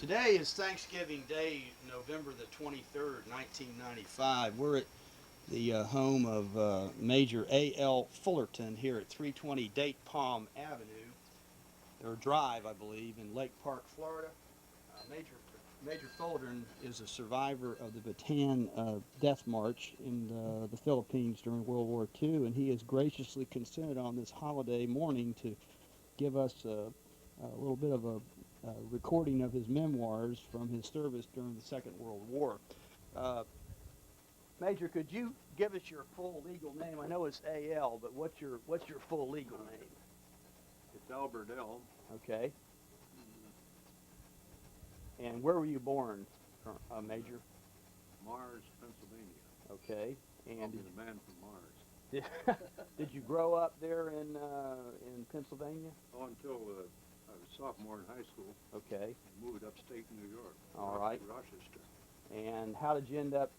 Today is Thanksgiving Day, November the 23rd, 1995. We're at the home of Major A.L. Fullerton here at 320 Date Palm Avenue, or Drive, I believe, in Lake Park, Florida. Major Fullerton is a survivor of the Bataan Death March in the Philippines during World War II, and he has graciously consented on this holiday morning to give us a little bit of a recording of his memoirs from his service during the Second World War. Uh, Major, could you give us your full legal name? I know it's A.L., but what's your full legal name? It's Albert L. Okay. And where were you born, Major? Mars, Pennsylvania. Okay. I'll And be the man from Mars. did you grow up there in Pennsylvania? Oh, until I was sophomore in high school. Okay. I moved upstate New York. All right. Rochester. And how did you end up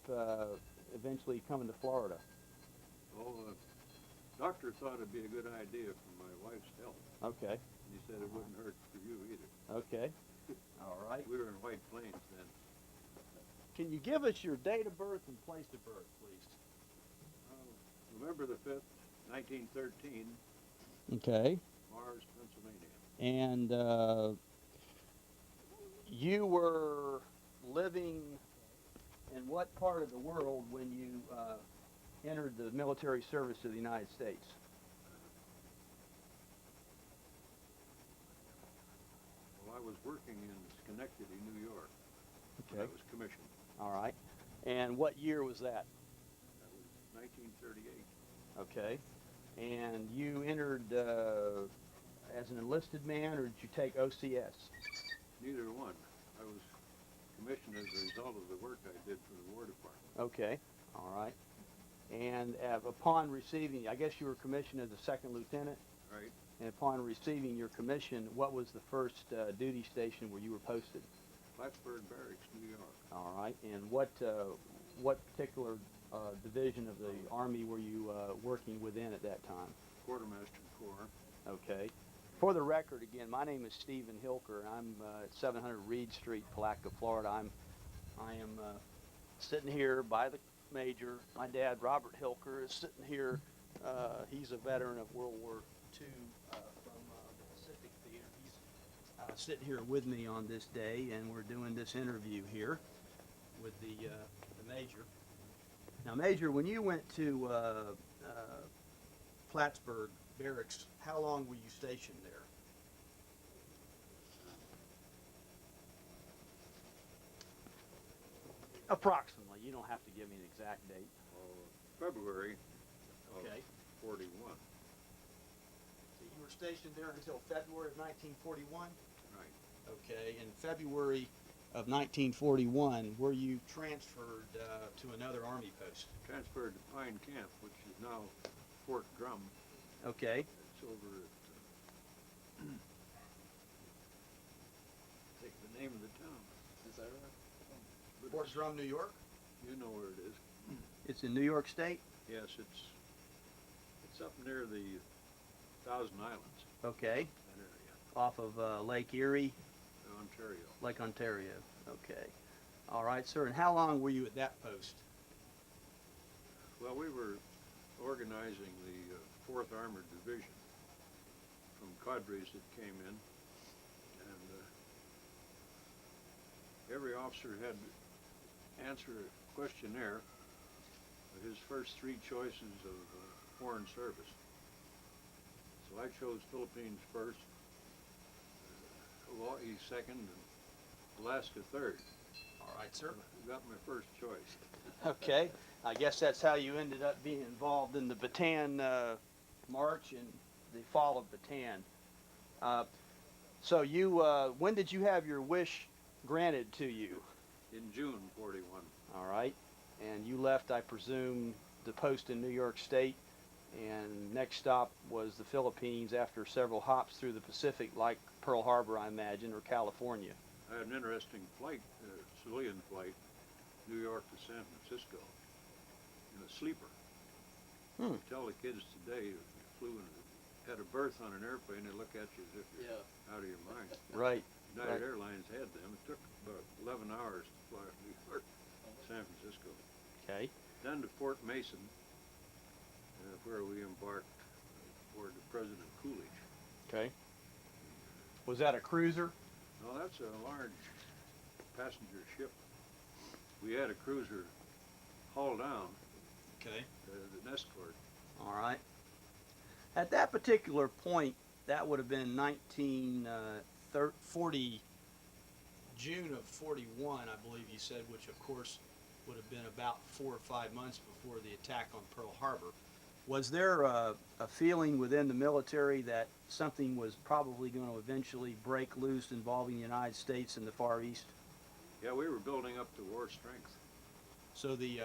eventually coming to Florida? Oh, doctor thought it'd be a good idea for my wife's health. Okay. He said it wouldn't hurt for you either. Okay. All right. We were in White Plains then. Can you give us your date of birth and place of birth, please? November the 5th, 1913. Okay. Mars, Pennsylvania. And you were living in what part of the world when you entered the military service of the United States? Well, I was working in Schenectady, New York. Okay. I was commissioned. All right. And what year was that? That was 1938. Okay. And you entered as an enlisted man, or did you take OCS? Neither one. I was commissioned as a result of the work I did for the War Department. Okay. All right. And upon receiving, I guess you were commissioned as a second lieutenant? Right. And upon receiving your commission, what was the first duty station where you were posted? Plattsburgh Barracks, New York. All right. And what particular division of the Army were you working within at that time? Quartermaster Corps. Okay. For the record, again, my name is Stephen Hilker, and I'm at 700 Reed Street, Palatka, Florida. I am sitting here by the Major. My dad, Robert Hilker, is sitting here. He's a veteran of World War II from the Pacific Theater. He's sitting here with me on this day, and we're doing this interview here with the Major. Now, Major, when you went to Plattsburgh Barracks, how long were you stationed there? Approximately. You don't have to give me an exact date. February Okay. of 41. So you were stationed there until February of 1941? Right. Okay. In February of 1941, were you transferred to another Army post? Transferred to Pine Camp, which is now Fort Drum. Okay. It's over at, take the name of the town. Is that right? But Fort Drum, New York? You know where it is. It's in New York State? Yes, it's up near the Thousand Islands. Okay. That area. Off of Lake Erie? Ontario. Lake Ontario. Okay. All right, sir. And how long were you at that post? Well, we were organizing the 4th Armored Division from cadres that came in, and every officer had to answer a questionnaire with his first 3 choices of foreign service. So I chose Philippines first, Hawaii second, and Alaska third. All right, sir. Got my first choice. Okay. I guess that's how you ended up being involved in the Bataan March and the fall of Bataan. So you, when did you have your wish granted to you? In June 41. All right. And you left, I presume, the post in New York State, and next stop was the Philippines after several hops through the Pacific, like Pearl Harbor, I imagine, or California. I had an interesting flight, civilian flight, New York to San Francisco, in a sleeper. You tell the kids today, if you flew in, had a berth on an airplane, they look at you as if you're out of your mind. Right. United Right. Airlines had them. It took hours to fly from New York to San Francisco. Okay. Then to Fort Mason, where we embarked aboard the President Coolidge. Okay. Was that a cruiser? No, that's a large passenger ship. We had a cruiser haul down Okay. as an escort. All right. At that particular point, that would have been 1940, June of 41, I believe you said, which of course would have been about 4 or 5 months before the attack on Pearl Harbor. Was there a feeling within the military that something was probably going to eventually break loose involving the United States and the Far East? Yeah, we were building up to war strength. So the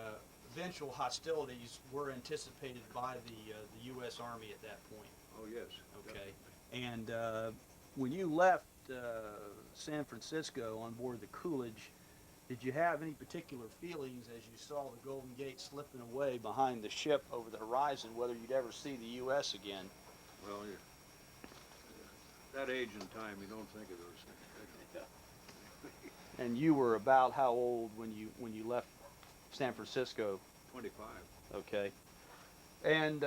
eventual hostilities were anticipated by the U.S. Army at that point. Oh, yes. Okay. Definitely. And when you left San Francisco on board the Coolidge, did you have any particular feelings as you saw the Golden Gate slipping away behind the ship over the horizon, whether you'd ever see the U.S. again? Well, that age and time, you don't think of those things. And you were about how old when you left San Francisco? 25. Okay. And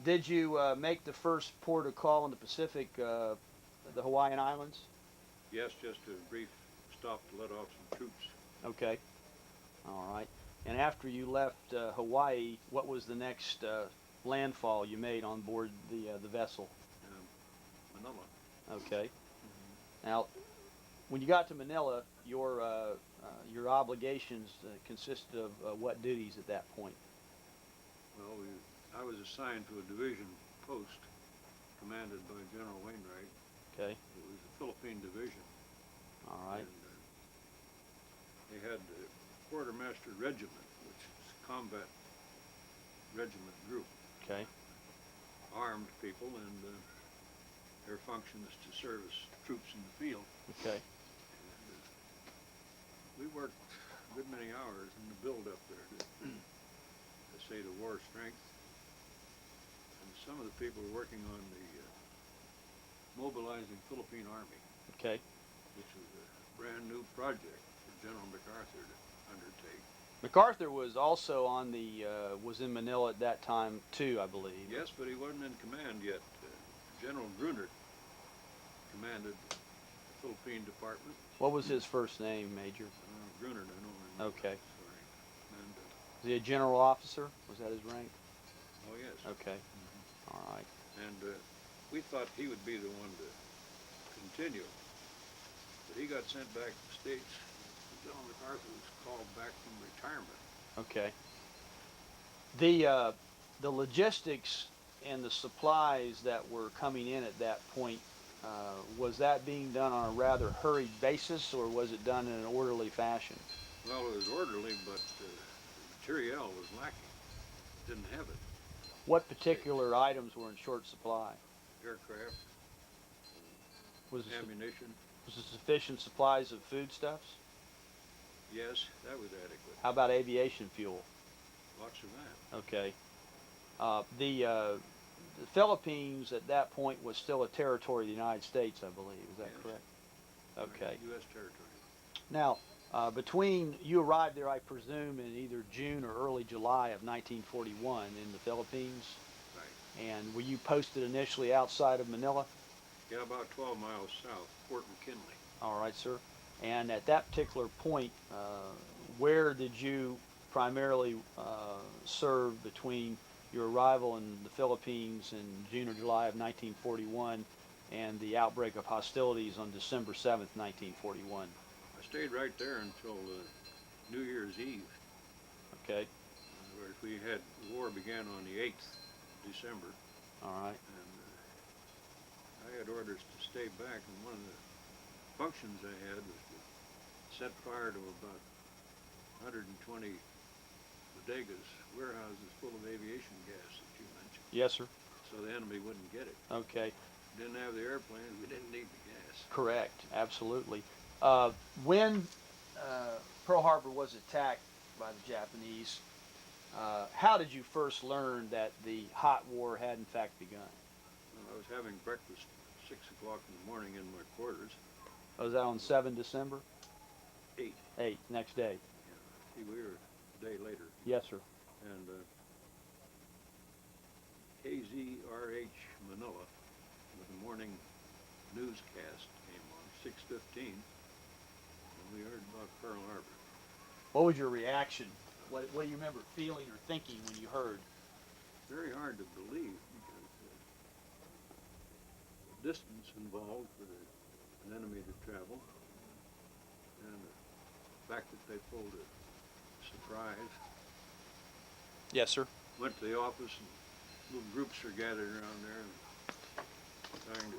did you make the first port of call in the Pacific, the Hawaiian Islands? Yes, just a brief stop to let off some troops. Okay. All right. And after you left Hawaii, what was the next landfall you made on board the vessel? Manila. Okay. Now, when you got to Manila, your obligations consisted of what duties at that point? Well, I was assigned to a division post commanded by General Wainwright. Okay. It was the Philippine Division. All right. And they had the Quartermaster Regiment, which is a combat regiment group. Okay. Armed people, and their function is to service troops in the field. Okay. And, we worked a good many hours in the build-up there to say the war strength. And some of the people were working on the mobilizing Philippine Army, Okay. which was a brand new project for General MacArthur to undertake. MacArthur was also on was in Manila at that time too, I believe. Yes, but he wasn't in command yet. General Gruner commanded the Philippine Department. What was his first name, Major? Gruner, I don't remember. Okay. Sorry. And, Was he a general officer? Was that his rank? oh, yes. Okay. All right. And we thought he would be the one to continue. But he got sent back to the States. General MacArthur was called back from retirement. Okay. The logistics and the supplies that were coming in at that point, was that being done on a rather hurried basis, or was it done in an orderly fashion? Well, it was orderly, but the materiel was lacking. Didn't have it. What particular items were in short supply? Aircraft, Was it, ammunition. was it sufficient supplies of foodstuffs? Yes, that was adequate. How about aviation fuel? Lots of that. Okay. The Philippines at that point was still a territory of the United States, I believe. Is that Yes. correct? Okay. U.S. territory. Now, between you arrived there, I presume, in either June or early July of 1941 in the Philippines. Right. And were you posted initially outside of Manila? Yeah, about 12 miles south, Fort McKinley. All right, sir. And at that particular point, where did you primarily serve between your arrival in the Philippines in June or July of 1941 and the outbreak of hostilities on December 7th, 1941? I stayed right there until New Year's Eve. Okay. Where we had, the war began on the 8th of December. All right. And I had orders to stay back, and one of the functions I had was to set fire to about 120 bodegas, warehouses full of aviation gas that you mentioned, Yes, sir. so the enemy wouldn't get it. Okay. Didn't have the airplanes, we didn't need the gas. Correct. Absolutely. When Pearl Harbor was attacked by the Japanese, how did you first learn that the hot war had in fact begun? I was having breakfast at 6 o'clock in the morning in my quarters. Was that on 7 December? 8. 8, next day. Yeah. See, we were a day later. Yes, sir. And KZRH Manila, with the morning newscast came on, 6:15, and we heard about Pearl Harbor. What was your reaction? What do you remember feeling or thinking when you heard? Very hard to believe because the distance involved for an enemy to travel, and the fact that they pulled a surprise. Yes, sir. Went to the office, and little groups are gathered around there and trying to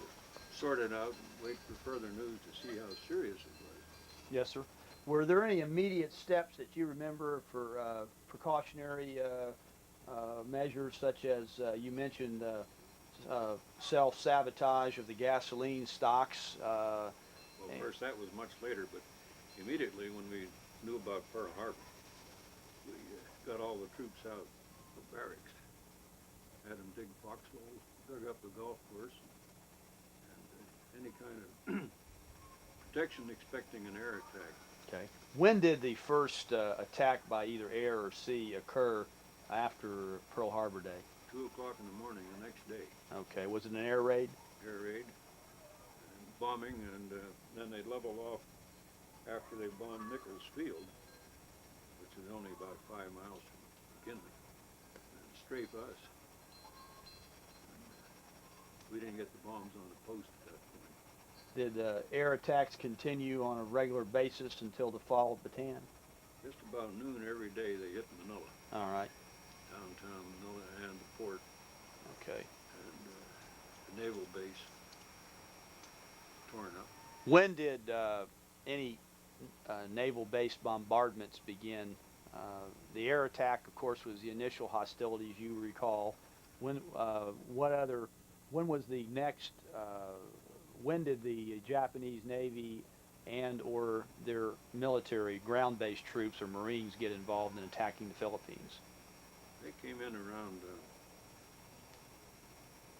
sort it out and wait for further news to see how serious it was. Yes, sir. Were there any immediate steps that you remember for precautionary measures, such as you mentioned self-sabotage of the gasoline stocks? Well, of course, that was much later, but immediately when we knew about Pearl Harbor, we got all the troops out of barracks, had them dig foxholes, dug up a golf course, and any kind of protection expecting an air attack. Okay. When did the first attack by either air or sea occur after Pearl Harbor Day? 2 o'clock in the morning the next day. Okay. Was it an air raid? Air raid, and bombing, and then they leveled off after they bombed Nichols Field, which is only about 5 miles from McKinley, and strafe us. We didn't get the bombs on the post at that point. Did air attacks continue on a regular basis until the fall of Bataan? Just about noon every day they hit Manila, All right. downtown Manila, and the port, Okay. and the naval base torn up. When did any naval base bombardments begin? The air attack, of course, was the initial hostilities you recall. When when was the next? When did the Japanese Navy and or their military ground-based troops or Marines get involved in attacking the Philippines? They came in around,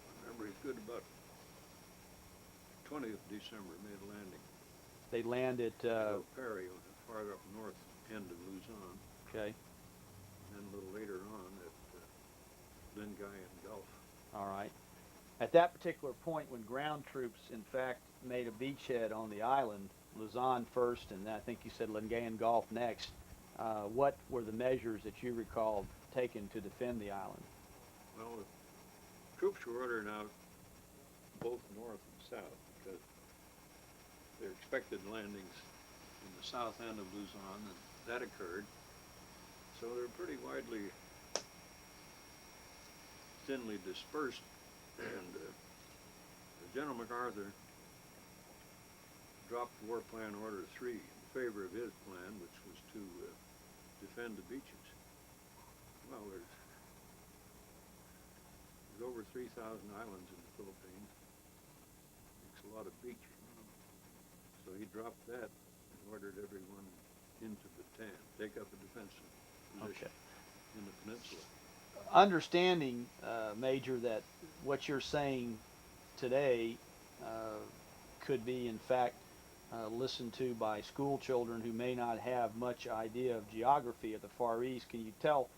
I remember it's good about 20th December, made a landing. They landed. El Perry, far up north end of Luzon. Okay. And then a little later on at Lingayen Gulf. All right. At that particular point, when ground troops, in fact, made a beachhead on the island, Luzon first, and I think you said Lingayen Gulf next, what were the measures that you recall taken to defend the island? Well, the troops were ordered out both north and south because there expected landings in the south end of Luzon, and that occurred. So they're pretty widely, thinly dispersed, and General MacArthur dropped War Plan Order 3 in favor of his plan, which was to defend the beaches. Well, there's over 3,000 islands in the Philippines. Makes a lot of beach. So he dropped that and ordered everyone into Bataan, take up a defensive position in the peninsula. Understanding, Major, that what you're saying today could be, in fact, listened to by school children who may not have much idea of geography of the Far East. Can you tell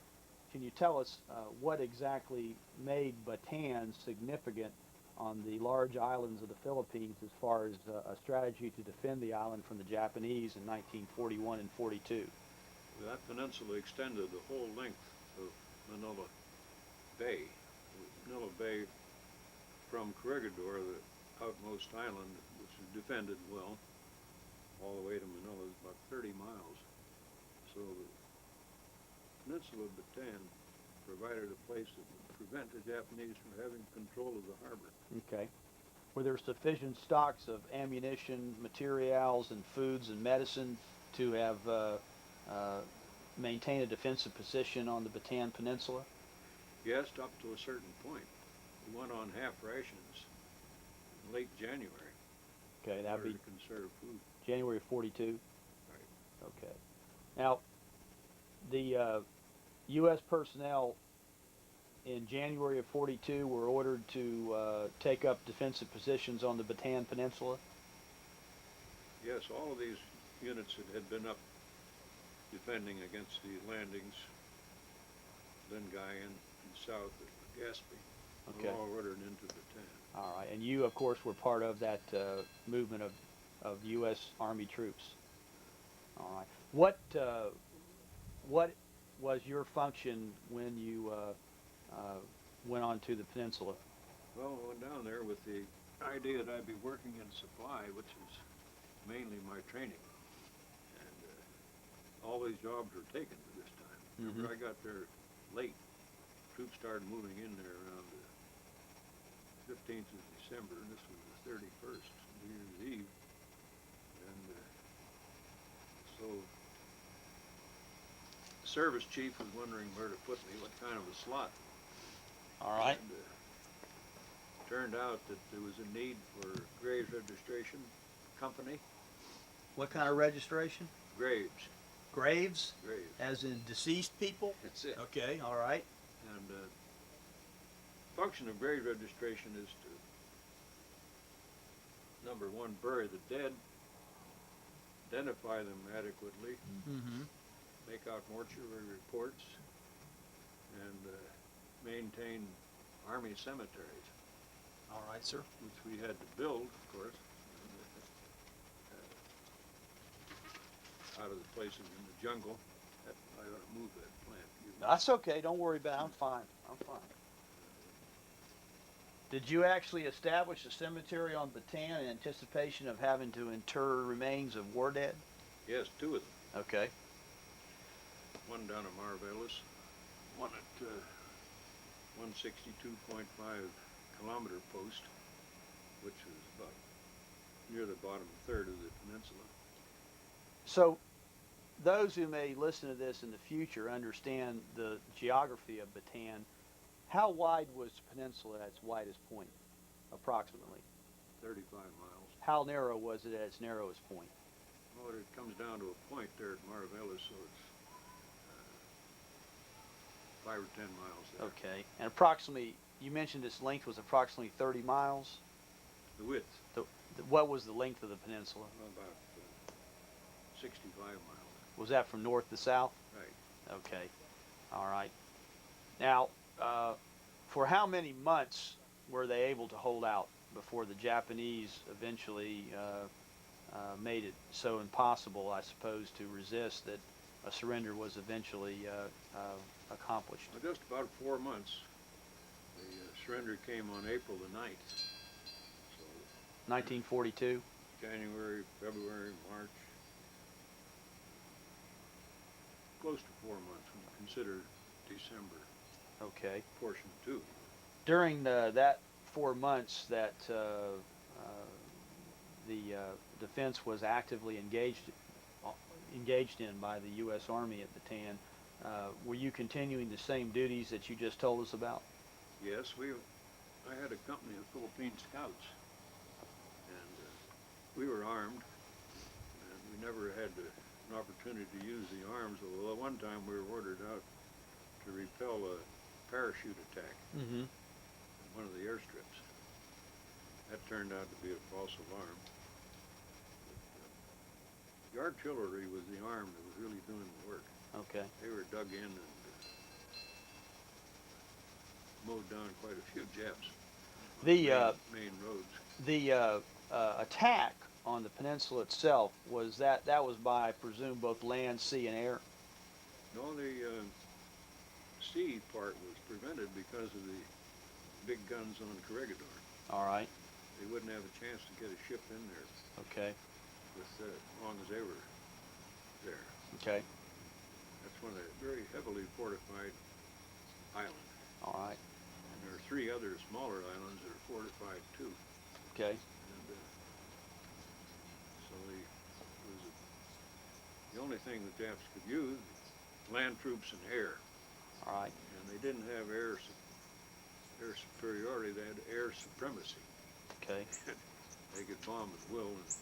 us what exactly made Bataan significant on the large islands of the Philippines as far as a strategy to defend the island from the Japanese in 1941 and 42? That peninsula extended the whole length of Manila Bay. Manila Bay from Corregidor, the outmost island, which is defended well, all the way to Manila is about 30 miles. So the peninsula of Bataan provided a place that would prevent the Japanese from having control of the harbor. Okay. Were there sufficient stocks of ammunition, materials, and foods and medicine to have maintained a defensive position on the Bataan Peninsula? Yes, up to a certain point. We went on half rations in late January. Okay, that'd be to conserve food. January of 42? Right. Okay. Now, the U.S. personnel in January of 42 were ordered to take up defensive positions on the Bataan Peninsula? Yes, all of these units that had been up defending against the landings, Lingayen and south of Gaspé, Okay. were all ordered into Bataan. All right. And you, of course, were part of that movement of U.S. Army troops. All right. What was your function when you went on to the peninsula? Well, I went down there with the idea that I'd be working in supply, which is mainly my training. And all these jobs were taken by this time. Remember, I got there late. Troops started moving in there around the 15th of December, and this was the 31st, New Year's Eve. And so the service chief was wondering where to put me, what kind of a slot. All right. And, turned out that there was a need for graves registration company. What kind of registration? Graves. Graves? Graves. As in deceased people? That's it. Okay, all right. And function of grave registration is to, number one, bury the dead, identify them adequately, Mm-hmm. make out mortuary reports, and maintain Army cemeteries, All right, sir. which we had to build, of course, out of the places in the jungle. I ought to move that plant. That's okay. Don't worry about it. I'm fine. I'm fine. Did you actually establish a cemetery on Bataan in anticipation of having to inter remains of war dead? Yes, two of them. Okay. One down at Marvelis, one at 162.5 kilometer post, which is about near the bottom third of the peninsula. So, those who may listen to this in the future understand the geography of Bataan. How wide was the peninsula at its widest point, approximately? 35 miles. How narrow was it at its narrowest point? Well, it comes down to a point there at Marvelis, so it's 5 or 10 miles there. Okay. And approximately, you mentioned its length was approximately 30 miles. The width, What was the length of the peninsula? about 65 miles. Was that from north to south? Right. Okay. All right. Now, for how many months were they able to hold out before the Japanese eventually made it so impossible, I suppose, to resist that a surrender was eventually accomplished? Well, just about 4 months. The surrender came on April the 9th. So 1942? January, February, March. Close to 4 months when you consider December Okay. portion 2. During that 4 months that the defense was actively engaged in by the U.S. Army at Bataan, were you continuing the same duties that you just told us about? Yes, I had a company of Philippine Scouts, and we were armed, and we never had an opportunity to use the arms, although one time we were ordered out to repel a parachute attack Mm-hmm. in one of the airstrips. That turned out to be a false alarm. The artillery was the arm that was really doing the work. Okay. They were dug in and mowed down quite a few Japs on The main roads. the attack on the peninsula itself was that was by, I presume, both land, sea, and air. No, the sea part was prevented because of the big guns on Corregidor. All right. They wouldn't have a chance to get a ship in there Okay. with as long as they were there. Okay. That's one of the very heavily fortified island. All right. And there are 3 other smaller islands that are fortified too. Okay. And so the only thing the Japs could use was land troops and air. All right. And they didn't have air superiority, they had air supremacy. Okay. They could bomb at will. And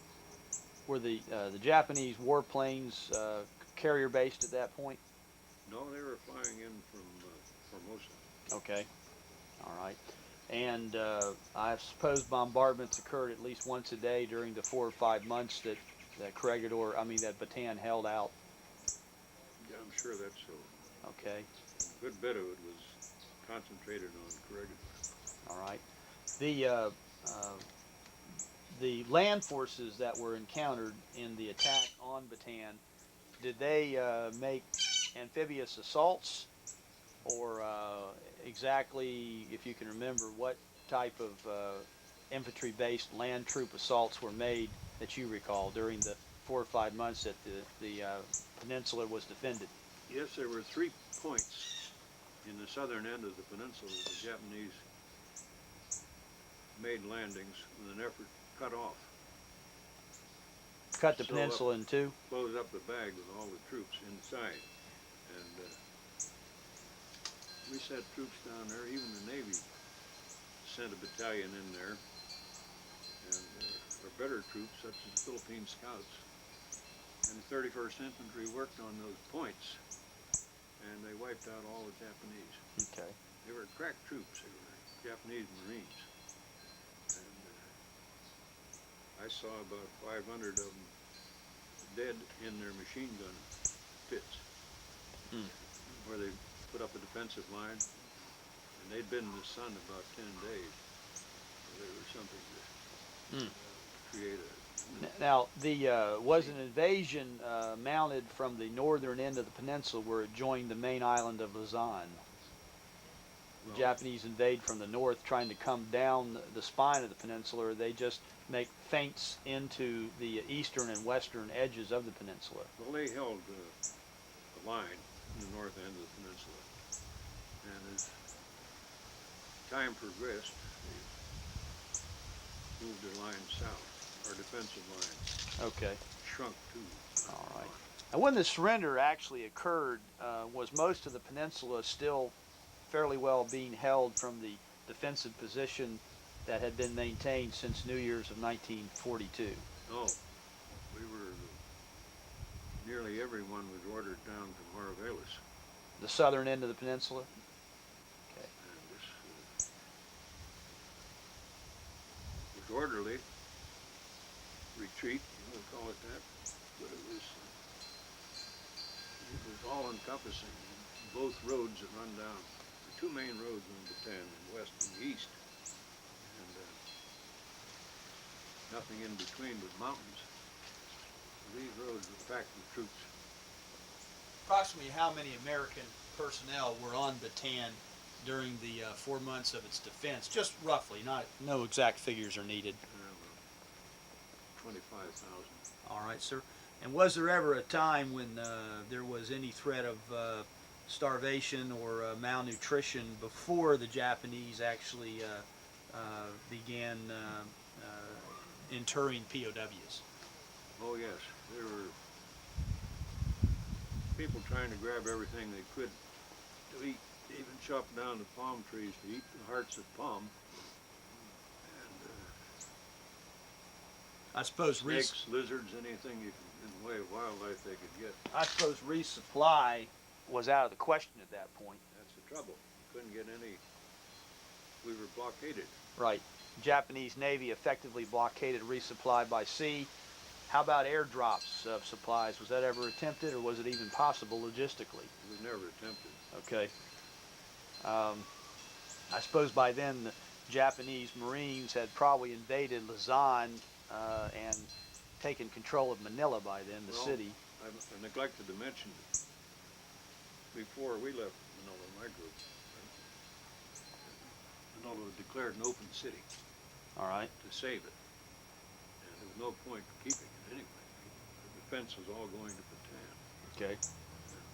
Were the Japanese warplanes carrier based at that point? no, they were flying in from Formosa. Okay. All right. And I suppose bombardments occurred at least once a day during the 4 or 5 months that Bataan held out. I'm sure that's so. Okay, A good bit of it was concentrated on Corregidor. all right. The land forces that were encountered in the attack on Bataan, did they make amphibious assaults, or exactly, if you can remember, what type of infantry-based land troop assaults were made that you recall during the 4 or 5 months that the peninsula was defended? Yes, there were 3 points in the southern end of the peninsula that the Japanese made landings with an effort to cut off. Cut the Sew peninsula in two? Close up the bag with all the troops inside. And we sent troops down there. Even the Navy sent a battalion in there. And our better troops, such as Philippine Scouts and the 31st Infantry, worked on those points. And they wiped out all the Japanese. Okay. They were crack troops. They were Japanese Marines. And I saw about 500 of them dead in their machine gun pits, where they put up a defensive line. And they'd been in the sun about 10 days. So there was something to create a... Now, was an invasion mounted from the northern end of the peninsula where it joined the main island of Luzon? The Japanese invade from the north, trying to come down the spine of the peninsula, or they just make feints into the eastern and western edges of the peninsula? Well, they held the line in the north end of the peninsula. And as time progressed, they moved their line south. Our defensive line Okay. shrunk too. All right. And when the surrender actually occurred, was most of the peninsula still fairly well being held from the defensive position that had been maintained since New Year's of 1942? No, we were, nearly everyone was ordered down to Marvelis. The southern end of the peninsula? Okay. And this was orderly retreat, you want to call it that, but it was all encompassing. Both roads that run down, the 2 main roads on Bataan, the west and the east, and nothing in between but mountains. These roads were packed with troops. Approximately how many American personnel were on Bataan during the 4 months of its defense? Just roughly, no exact figures are needed. 25,000. All right, sir. And was there ever a time when there was any threat of starvation or malnutrition before the Japanese actually began interring POWs? Oh yes, there were people trying to grab everything they could to eat. They even chopped down the palm trees to eat the hearts of palm. I suppose Snakes, lizards, anything you can, in the way of wildlife they could get. I suppose resupply was out of the question at that point. That's the trouble. We couldn't get any. We were blockaded. Right. Japanese Navy effectively blockaded resupply by sea. How about airdrops of supplies? Was that ever attempted, or was it even possible logistically? It was never attempted. Okay. I suppose by then the Japanese Marines had probably invaded Luzon and taken control of Manila by then, the city. I neglected to mention that before we left Manila, my group, Manila declared an open city. All right. To save it. And there was no point in keeping it anyway. The defense was all going to Bataan. Okay. And,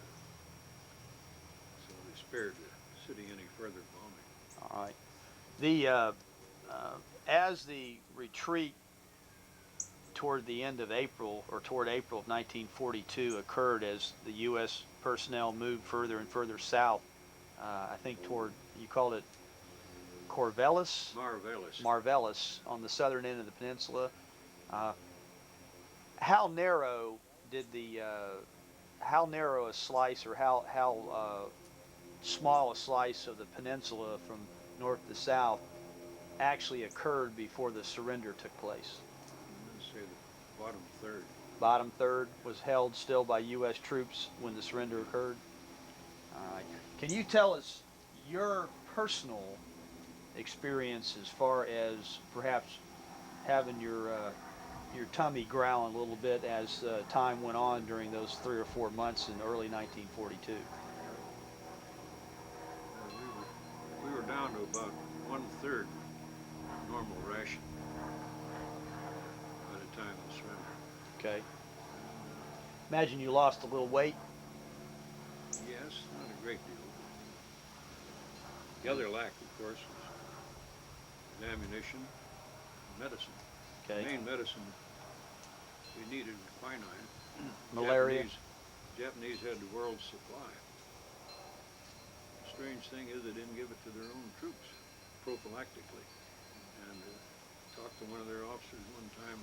so they spared the city any further bombing. All right. The as the retreat toward the end of April, or toward April of 1942, occurred, as the U.S. personnel moved further and further south, I think toward, you called it Corvallis? Marvelis. Marvelis, on the southern end of the peninsula. How narrow did how narrow a slice, or how small a slice of the peninsula from north to south actually occurred before the surrender took place? Let's say the bottom third. Bottom third was held still by U.S. troops when the surrender occurred. All right. Can you tell us your personal experience as far as perhaps having your tummy growling a little bit as time went on during those 3 or 4 months in early 1942? We were down to about 1/3 normal ration by the time of the surrender. Okay. Imagine you lost a little weight. Yes, not a great deal. The other lack, of course, was ammunition, and medicine. Okay. The main medicine we needed was quinine. Malaria. Japanese had the world's supply. The strange thing is they didn't give it to their own troops prophylactically. And talked to one of their officers one time,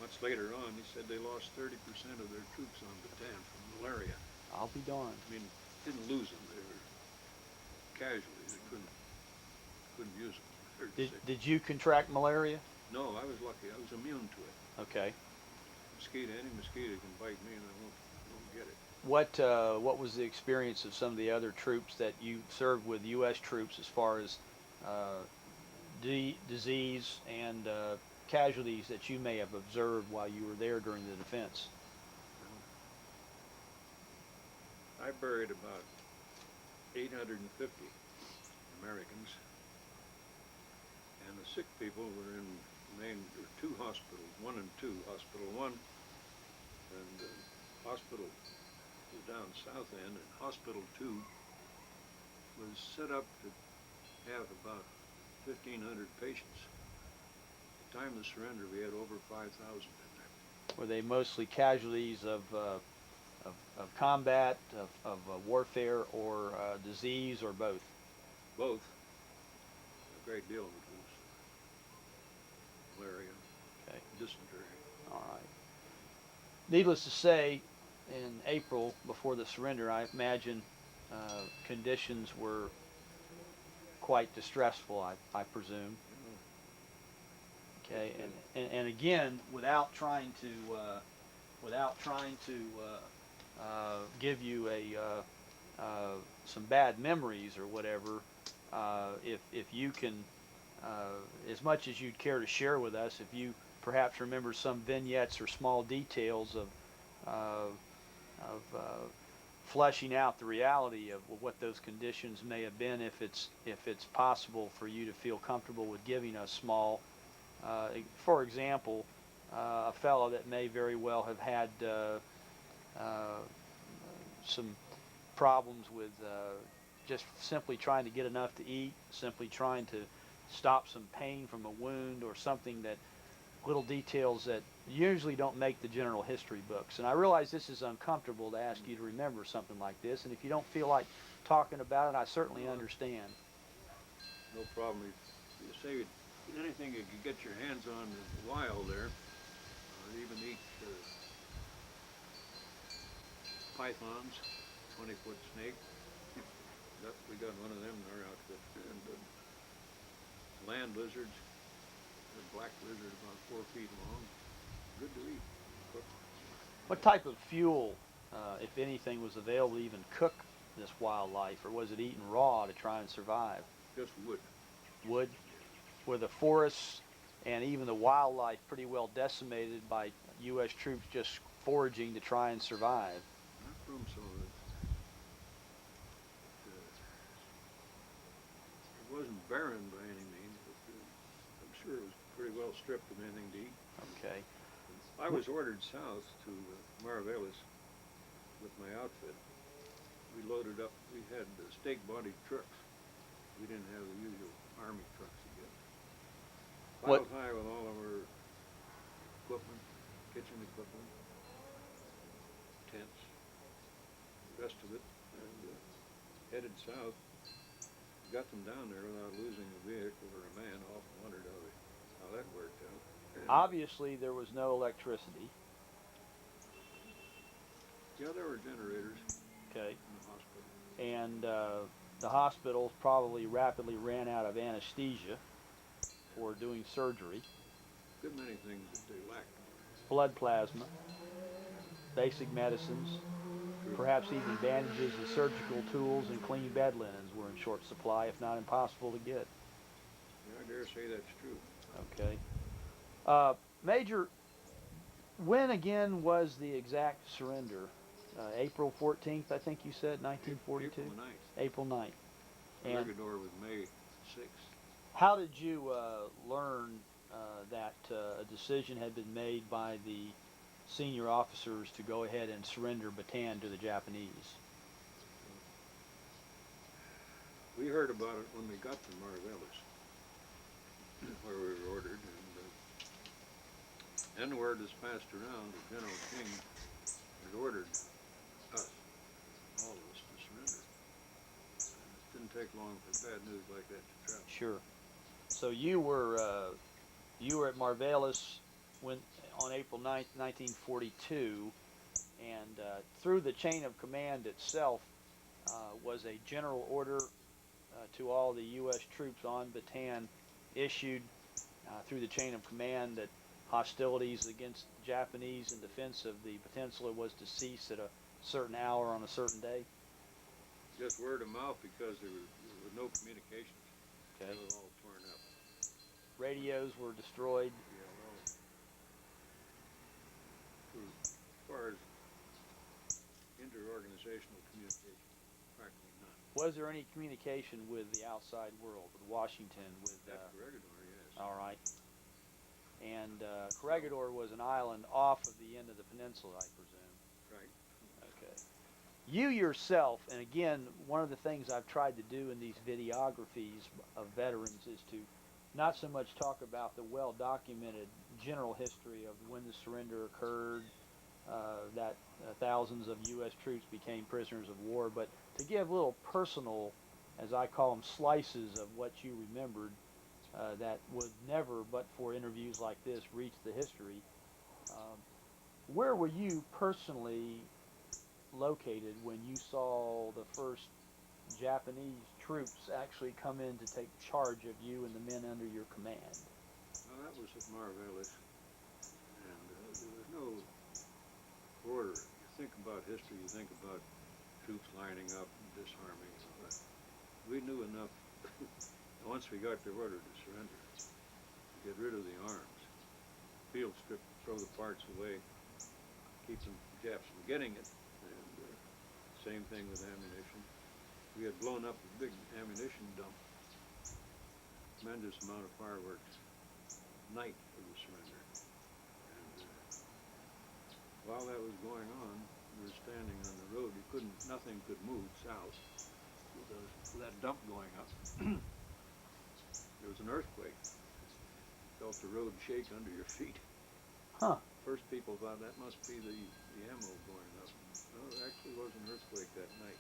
much later on, he said they lost 30% of their troops on Bataan from malaria. I'll be darned. I mean, didn't lose them, they were casualties, they couldn't use them. Did you contract malaria? No, I was lucky, I was immune to it. Okay. Any mosquito can bite me and I won't get it. What was the experience of some of the other troops that you served with, U.S. troops, as far as disease and casualties that you may have observed while you were there during the defense? I buried about 850 Americans, and the sick people were in two hospitals, 1 and 2. Hospital 1 and hospital was down south end, and hospital 2 was set up to have about 1,500 patients. At the time of the surrender, we had over 5,000 in there. Were they mostly casualties of combat, of warfare, or disease, or both? Both. A great deal of it was malaria, Okay. dysentery. All right. Needless to say, in April, before the surrender, I imagine conditions were quite distressful, I presume. Okay, and again, without trying to give you some bad memories or whatever, if you can, as much as you'd care to share with us, if you perhaps remember some vignettes or small details of fleshing out the reality of what those conditions may have been, if it's possible for you to feel comfortable with giving us small. For example, a fellow that may very well have had some problems with just simply trying to get enough to eat, simply trying to stop some pain from a wound, or something, that little details that usually don't make the general history books. And I realize this is uncomfortable to ask you to remember something like this, and if you don't feel like talking about it, I certainly understand. No problem. You say anything you could get your hands on in the wild there, even eat pythons, 20-foot snake. We got one of them in our outfit. And land lizards, a black lizard about 4 feet long. Good to eat. Cook. What type of fuel, if anything, was available to even cook this wildlife, or was it eaten raw to try and survive? Just wood. Wood? Were the forests and even the wildlife pretty well decimated by U.S. troops just foraging to try and survive? Not from some of it. It wasn't barren by any means, but I'm sure it was pretty well stripped of anything to eat. Okay. I was ordered south to Maravelis with my outfit. We loaded up, we had stake-bodied trucks. We didn't have the usual Army trucks again. Piled high with all of our equipment, kitchen equipment, tents, the rest of it, and headed south. Got them down there without losing a vehicle or a man. Often wondered how that worked out. And obviously, there was no electricity. yeah, there were generators. Okay. In the hospital. And the hospitals probably rapidly ran out of anesthesia for doing surgery. Good many things that they lacked. Blood plasma. basic medicines, True. perhaps even bandages and surgical tools and clean bed linens were in short supply, if not impossible to get. Yeah, I dare say that's true. Okay. Major, when again was the exact surrender? April 14th, I think you said, 1942? April the 9th. April 9th. And Corregidor was May 6th. how did you learn that a decision had been made by the senior officers to go ahead and surrender Bataan to the Japanese? We heard about it when we got to Marvelis, where we were ordered, and then word was passed around that General King had ordered us, all of us, to surrender. And it didn't take long for bad news like that to travel. Sure. So you were at Marvelis when on April 9th, 1942, and through the chain of command itself was a general order to all the U.S. troops on Bataan issued through the chain of command that hostilities against Japanese in defense of the peninsula was to cease at a certain hour on a certain day. Just word of mouth because there was no communications. Okay. It was all torn up. Radios were destroyed. Yeah, well, as far as interorganizational communication, practically none. Was there any communication with the outside world, with Washington, with? At Corregidor, yes. All right. And Corregidor was an island off of the end of the peninsula, I presume. Right. Okay. You yourself, and again, one of the things I've tried to do in these videographies of veterans is to not so much talk about the well-documented general history of when the surrender occurred, that thousands of U.S. troops became prisoners of war, but to give little personal, as I call them, slices of what you remembered that would never, but for interviews like this, reach the history. Where were you personally located when you saw the first Japanese troops actually come in to take charge of you and the men under your command? Well, that was at Marvelis, and there was no order. You think about history, you think about troops lining up and disarming and all that. We knew enough, once we got their order to surrender, to get rid of the arms, field strip, throw the parts away, keep the Japs from getting it, and same thing with ammunition. We had blown up a big ammunition dump, tremendous amount of fireworks, night of the surrender. And while that was going on, we were standing on the road. Nothing could move south with that dump going up. There was an earthquake. Felt the road shake under your feet. Huh. First people thought that must be the ammo going up. No, there actually was an earthquake that night.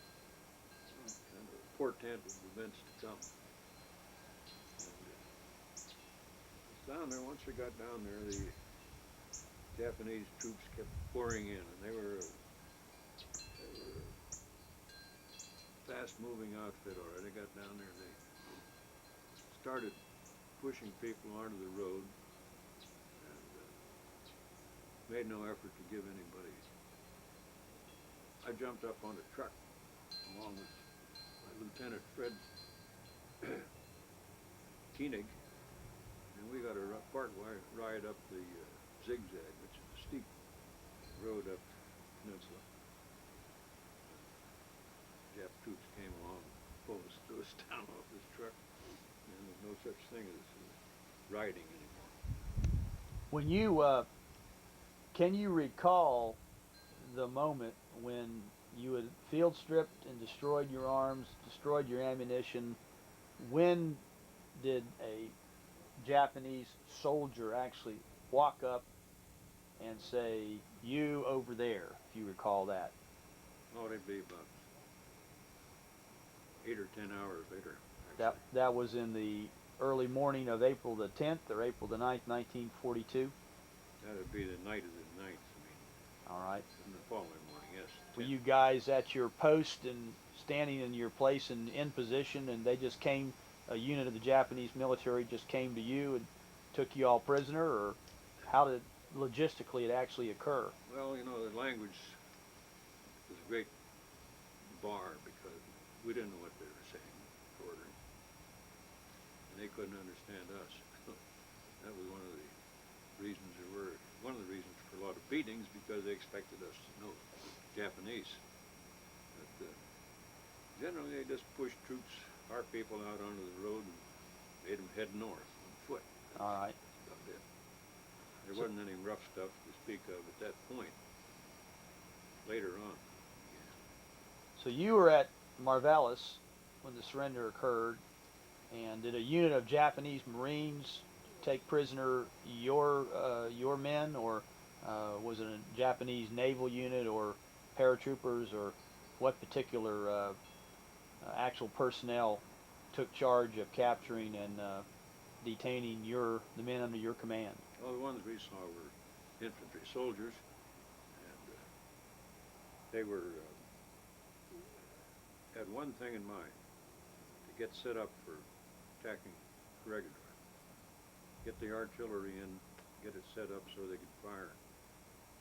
And a portent of events to come. And down there, once we got down there, the Japanese troops kept pouring in, and they were a fast-moving outfit. All right, they got down there, they started pushing people onto the road, and made no effort to give anybody. I jumped up on a truck along with my Lieutenant Fred Koenig, and we got a ride up the zigzag, which is a steep road up the peninsula. Jap troops came along and pulled us down off this truck, and there's no such thing as riding anymore. When you can you recall the moment when you had field stripped and destroyed your arms, destroyed your ammunition? When did a Japanese soldier actually walk up and say, "You over there," if you recall that? Oh, it'd be about 8 or 10 hours later. That was in the early morning of April the 10th or April the 9th, 1942? That'd be the night of the 9th, I mean. All right. And the following morning, yes. Were you guys at your post and standing in your place and in position, and they just came, a unit of the Japanese military just came to you and took you all prisoner, or how did logistically it actually occur? Well, you know, the language was a great bar because we didn't know what they were saying, ordering, and they couldn't understand us. That was one of the reasons one of the reasons for a lot of beatings, because they expected us to know Japanese. But generally, they just pushed troops, our people, out onto the road and made them head north on foot. All right. That's about it. There So- wasn't any rough stuff to speak of at that point. Later on. So you were at Marvellis when the surrender occurred, and did a unit of Japanese Marines take prisoner your men, or was it a Japanese naval unit or paratroopers, or what particular actual personnel took charge of capturing and detaining the men under your command? Well, the ones we saw were infantry soldiers, and they had one thing in mind: to get set up for attacking Corregidor. Get the artillery in, get it set up so they could fire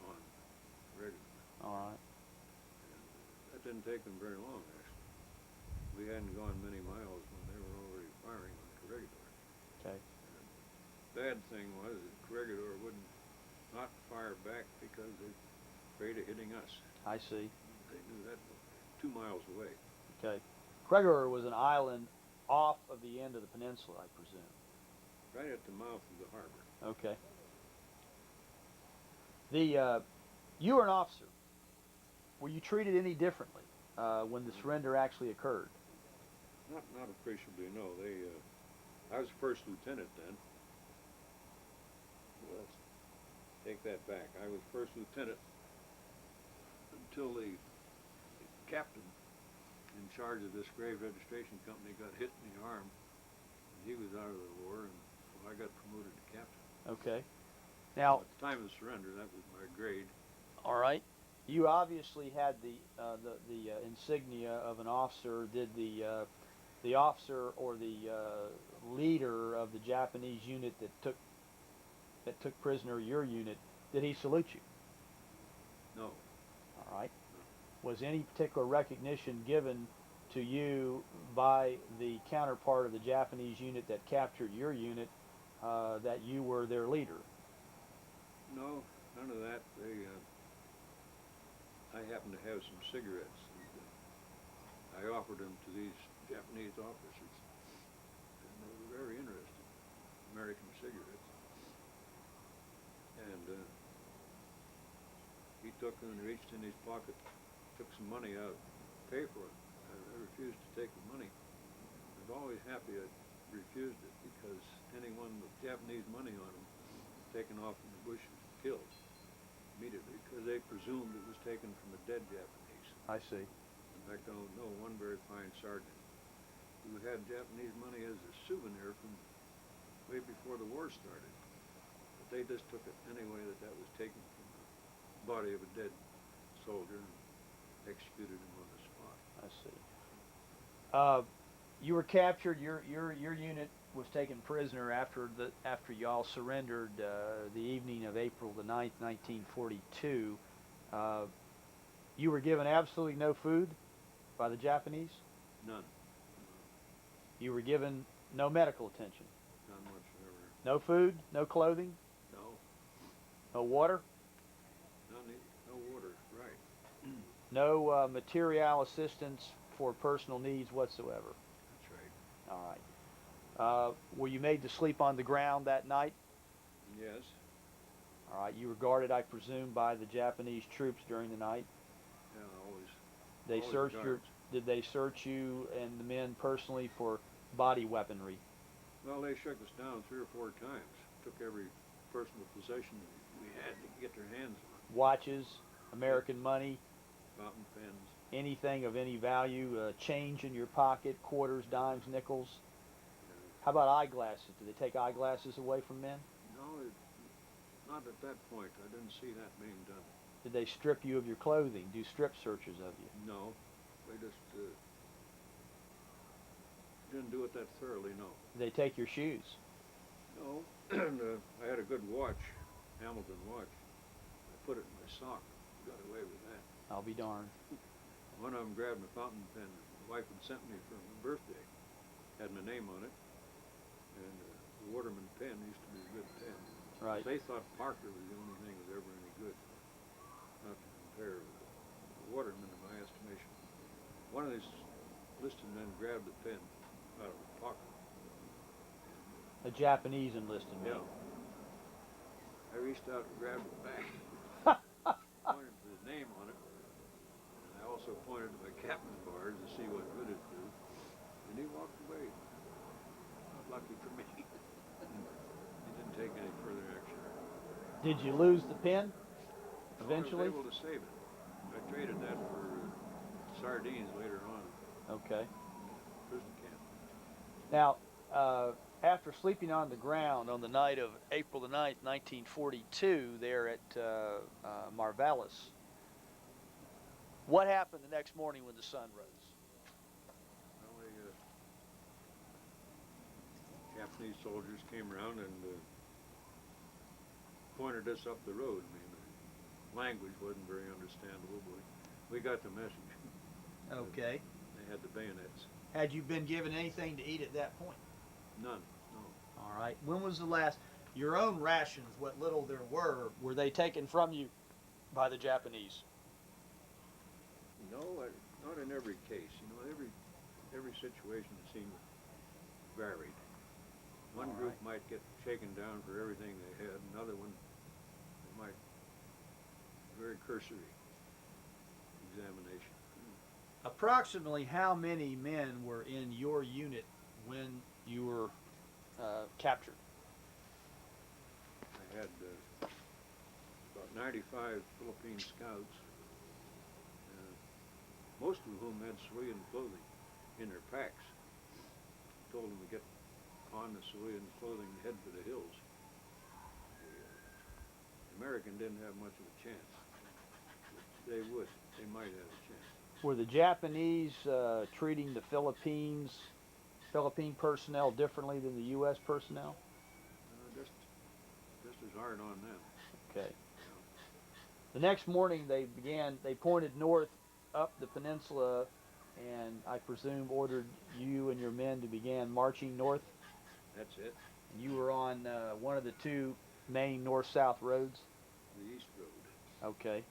on Corregidor. All right. And that didn't take them very long, actually. We hadn't gone many miles when they were already firing on Corregidor. Okay. And the bad thing was that Corregidor wouldn't not fire back because they were afraid of hitting us. I see. They knew that 2 miles away. Okay. Corregidor was an island off of the end of the peninsula, I presume. Right at the mouth of the harbor. Okay. You were an officer. Were you treated any differently when the surrender actually occurred? Not appreciably, no. I was first lieutenant then. Let's take that back. I was first lieutenant until the captain in charge of this grave registration company got hit in the arm. And he was out of the war, and so I got promoted to captain. Okay. Now, At the time of the surrender, that was my grade. all right. You obviously had the insignia of an officer. Did the officer or the leader of the Japanese unit that took prisoner your unit, did he salute you? No. All right. Was any particular recognition given to you by the counterpart of the Japanese unit that captured your unit that you were their leader? No, none of that. I happened to have some cigarettes, and I offered them to these Japanese officers, and they were very interested. American cigarettes. And he took them and reached in his pocket, took some money out to pay for it. I refused to take the money. I was always happy I refused it, because anyone with Japanese money on them was taken off in the bushes and killed immediately, because they presumed it was taken from a dead Japanese. I see. In fact, I know one very fine sergeant who had Japanese money as a souvenir from way before the war started. But they just took it anyway that was taken from the body of a dead soldier and executed him on the spot. I see. You were captured. Your unit was taken prisoner after y'all surrendered the evening of April the 9th, 1942. You were given absolutely no food by the Japanese. None. You were given no medical attention. None whatsoever. No food, no clothing, No. no water, No water. Right. no material assistance for personal needs whatsoever. That's right. All right. Were you made to sleep on the ground that night? Yes. All right. You were guarded, I presume, by the Japanese troops during the night. Yeah, always. They Always searched guards. Did they search you and the men personally for body weaponry? Well, they shook us down 3 or 4 times. Took every personal possession we had to get their hands on. Watches, American money, Fountain pens. anything of any value, change in your pocket, quarters, dimes, nickels. Uh, How about eyeglasses? Did they take eyeglasses away from men? no, not at that point. I didn't see that being done. Did they strip you of your clothing, do strip searches of you? No, they just didn't do it that thoroughly. No. Did they take your shoes? No, and I had a good watch Hamilton watch. I put it in my sock. Got away with that. I'll be darned. One of them grabbed a fountain pen my wife had sent me for my birthday. Had my name on it. And the Waterman pen used to be a good pen. Right. They thought Parker was the only thing that was ever any good. Not to compare with the Waterman in my estimation. One of these enlisted men grabbed the pen out of his pocket. A Japanese enlisted man. I reached out and grabbed it back. Pointed to his name on it. And I also pointed to my captain's bars to see what good it'd do. And he walked away. Not lucky for me. He didn't take any further action. Did you lose the pen eventually? I was able to save it. I traded that for sardines later on. Okay. Prison camp. Now, after sleeping on the ground on the night of April the 9th, 1942, there at Marvalis, what happened the next morning when the sun rose? Well, the Japanese soldiers came around and pointed us up the road. I mean, the language wasn't very understandable, but we got the message. Okay. They had the bayonets. Had you been given anything to eat at that point? None, no. All right. When was the last, your own rations, what little there were they taken from you by the Japanese? No, not in every case. You know, every situation seemed varied. One group might get shaken down for everything they had. Another one, they might very cursory examination. approximately how many men were in your unit when You were captured. I had about 95 Philippine scouts, most of whom had civilian clothing in their packs. Told them to get on the civilian clothing and head for the hills. The American didn't have much of a chance. They might have a chance. Were the Japanese treating the Philippine personnel differently than the U.S. personnel? Just as hard on them. Okay. The next morning they pointed north up the peninsula and I presume ordered you and your men to begin marching north? That's it. And you were on one of the two main north-south roads? The East Road. Okay.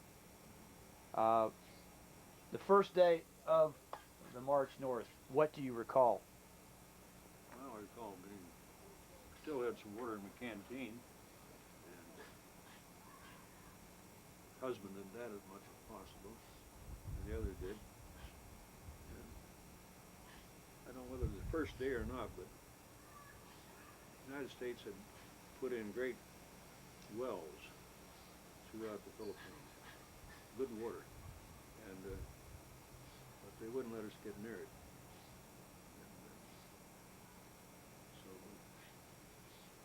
The first day of the march north, what do you recall? Well, I recall still had some water in my canteen, and husbanded that as much as possible, and the other did. And I don't know whether it was the first day or not, but the United States had put in great wells throughout the Philippines, good water, and but they wouldn't let us get near it. So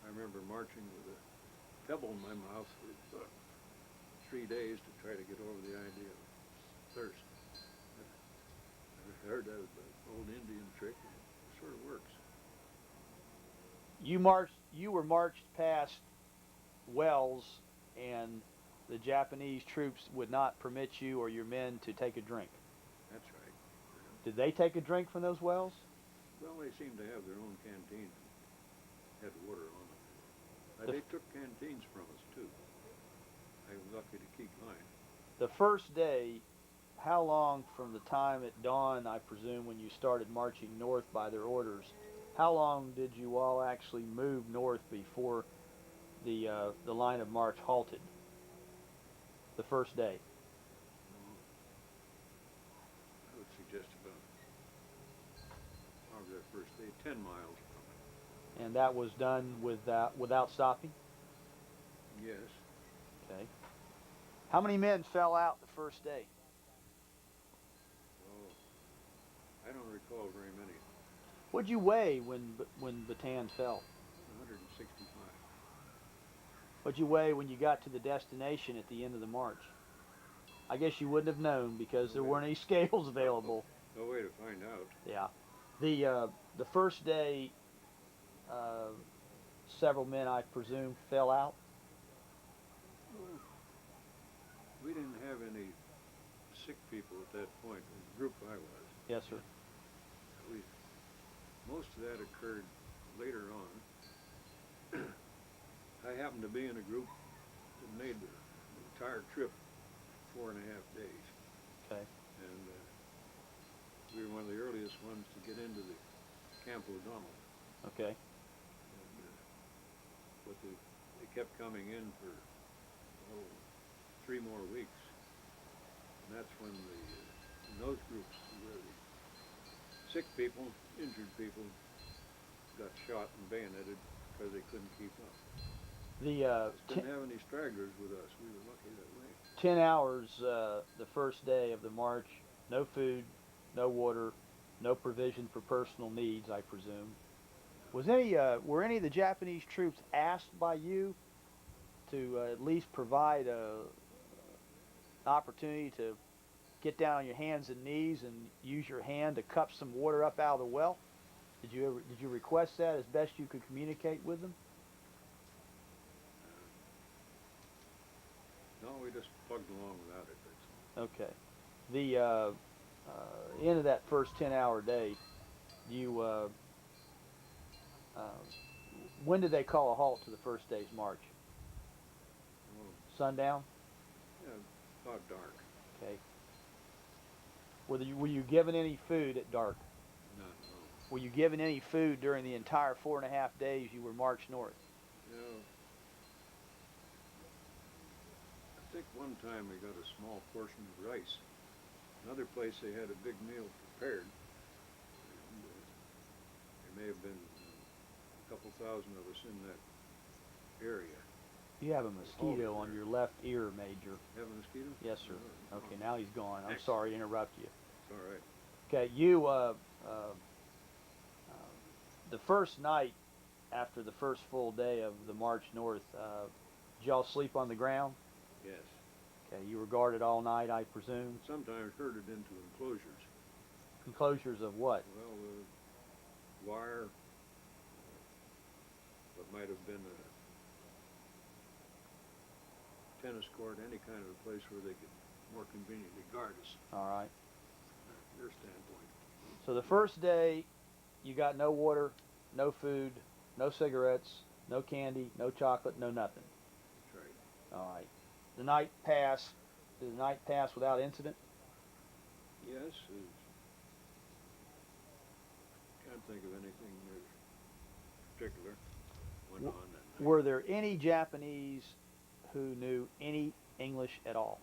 I remember marching with a pebble in my mouth for 3 days to try to get over the idea of thirst. I heard that was an old Indian trick, and it sort of works. You were marched past wells and the Japanese troops would not permit you or your men to take a drink. That's right. Did they take a drink from those wells? Well, they seemed to have their own canteen and had water on them. They took canteens from us, too. I was lucky to keep mine. The first day, how long from the time at dawn, I presume, when you started marching north by their orders, how long did you all actually move north before the line of march halted? The first day. I would suggest about, probably that first day, 10 miles from it. And that was done without stopping? Yes. Okay. How many men fell out the first day? Oh, I don't recall very many. What'd you weigh when Bataan fell? 165. What'd you weigh when you got to the destination at the end of the march? I guess you wouldn't have known because there weren't any scales available. No way to find out. Yeah. The first day, several men, I presume, fell out. we didn't have any sick people at that point in the group I was. Yes, sir. We, most of that occurred later on. I happened to be in a group that made the entire trip 4.5 days. Okay. And we were one of the earliest ones to get into the Camp O'Donnell. Okay. And, but they kept coming in for 3 more weeks. And that's when in those groups where the sick people, injured people, got shot and bayoneted because they couldn't keep up. Didn't have any stragglers with us. We were lucky that way. 10 hours the first day of the march, no food, no water, no provision for personal needs, I presume. Were any of the Japanese troops asked by you to at least provide an opportunity to get down on your hands and knees and use your hand to cup some water up out of the well? Did you request that as best you could communicate with them? No, we just plugged along without it. That's all. Okay. The end of that first 10-hour day, you when did they call a halt to the first day's march? Oh, Sundown? yeah, about dark. Okay. Were you given any food at dark? No. Were you given any food during the entire 4.5 days you were marched north? You know, I think one time we got a small portion of rice. Another place they had a big meal prepared. And, there may have been a couple thousand of us in that area. You have a mosquito on your left ear, Major. Have a mosquito? Yes, sir. Oh, Okay, now he's gone. I'm Excellent. sorry to interrupt you. It's all right. Okay, the first night after the first full day of the march north, did y'all sleep on the ground? Yes. Okay, you were guarded all night, I presume. Sometimes herded into enclosures. Enclosures of what? Well, wire, what might have been a tennis court, any kind of a place where they could more conveniently guard us All right. from their standpoint. So the first day, you got no water, no food, no cigarettes, no candy, no chocolate, no nothing. That's right. All right. The night passed. Did the night pass without incident? Yes, can't think of anything particular went on that night. Were there any Japanese who knew any English at all?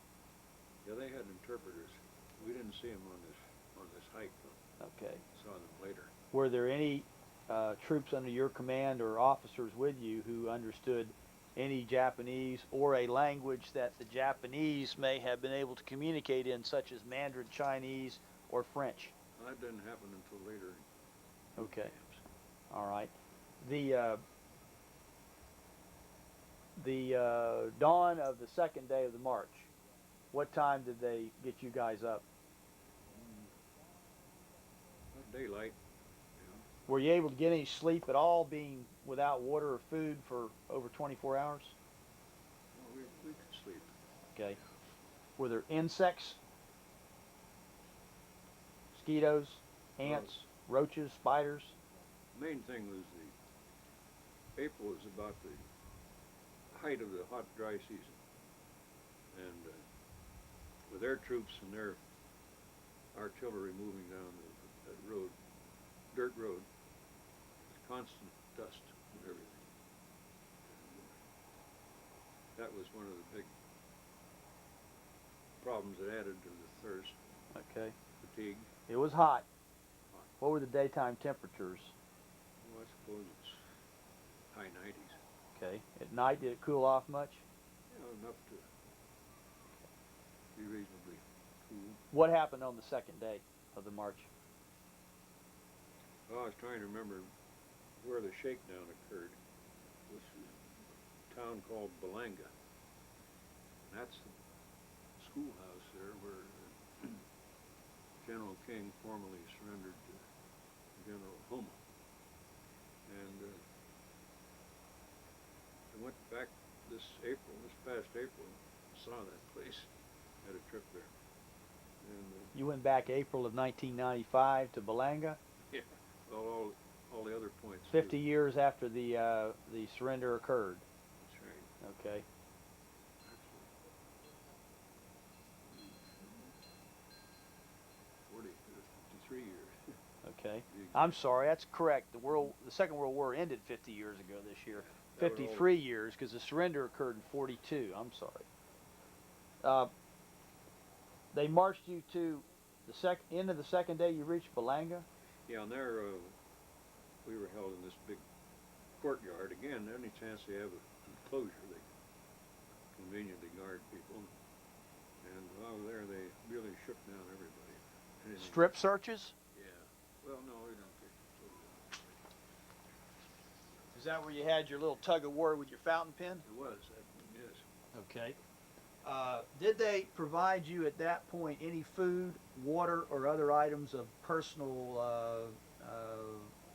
Yeah, they had interpreters. We didn't see them on this hike though. Okay. Saw them later. Were there any troops under your command or officers with you who understood any Japanese or a language that the Japanese may have been able to communicate in, such as Mandarin Chinese or French? That didn't happen until later. Okay. Camps. All right. The dawn of the second day of the march, what time did they get you guys up? About daylight. Were you able to get any sleep at all, being without water or food for over 24 hours? Well, we could sleep. Okay. Were there insects, mosquitoes, ants, roaches, spiders? The main thing was April was about the height of the hot, dry season. And with their troops and their artillery moving down that road, dirt road, constant dust and everything. And, that was one of the big problems that added to the thirst, Okay. fatigue. It was hot. What were the daytime temperatures? Well, I suppose it's high 90s. Okay. At night, did it cool off much? Enough to be reasonably cool. What happened on the second day of the march? Well, I was trying to remember where the shakedown occurred. This is a town called Balanga. And that's the schoolhouse there where General King formally surrendered to General Homa. And I went back this past April, saw that place. had a trip there. And You went back April of 1995 to Balanga, yeah, well, all the other points. 50 too. years after the surrender occurred. That's right. Okay. Actually, 40, 53 years. Okay. The I'm sorry, that's correct. The Second World War ended 50 years ago this year. That would all- 53 years because the surrender occurred in 42. I'm sorry. They marched you to the end of the second day. You reached Balanga. Yeah, and there we were held in this big courtyard. Again, any chance they have an enclosure, they conveniently guard people. And while there, they really shook down everybody. Anything- Strip searches. Yeah. Well, no, we don't get totally. Is that where you had your little tug of war with your fountain pen? It was. Yes. Okay. Did they provide you at that point any food, water, or other items of personal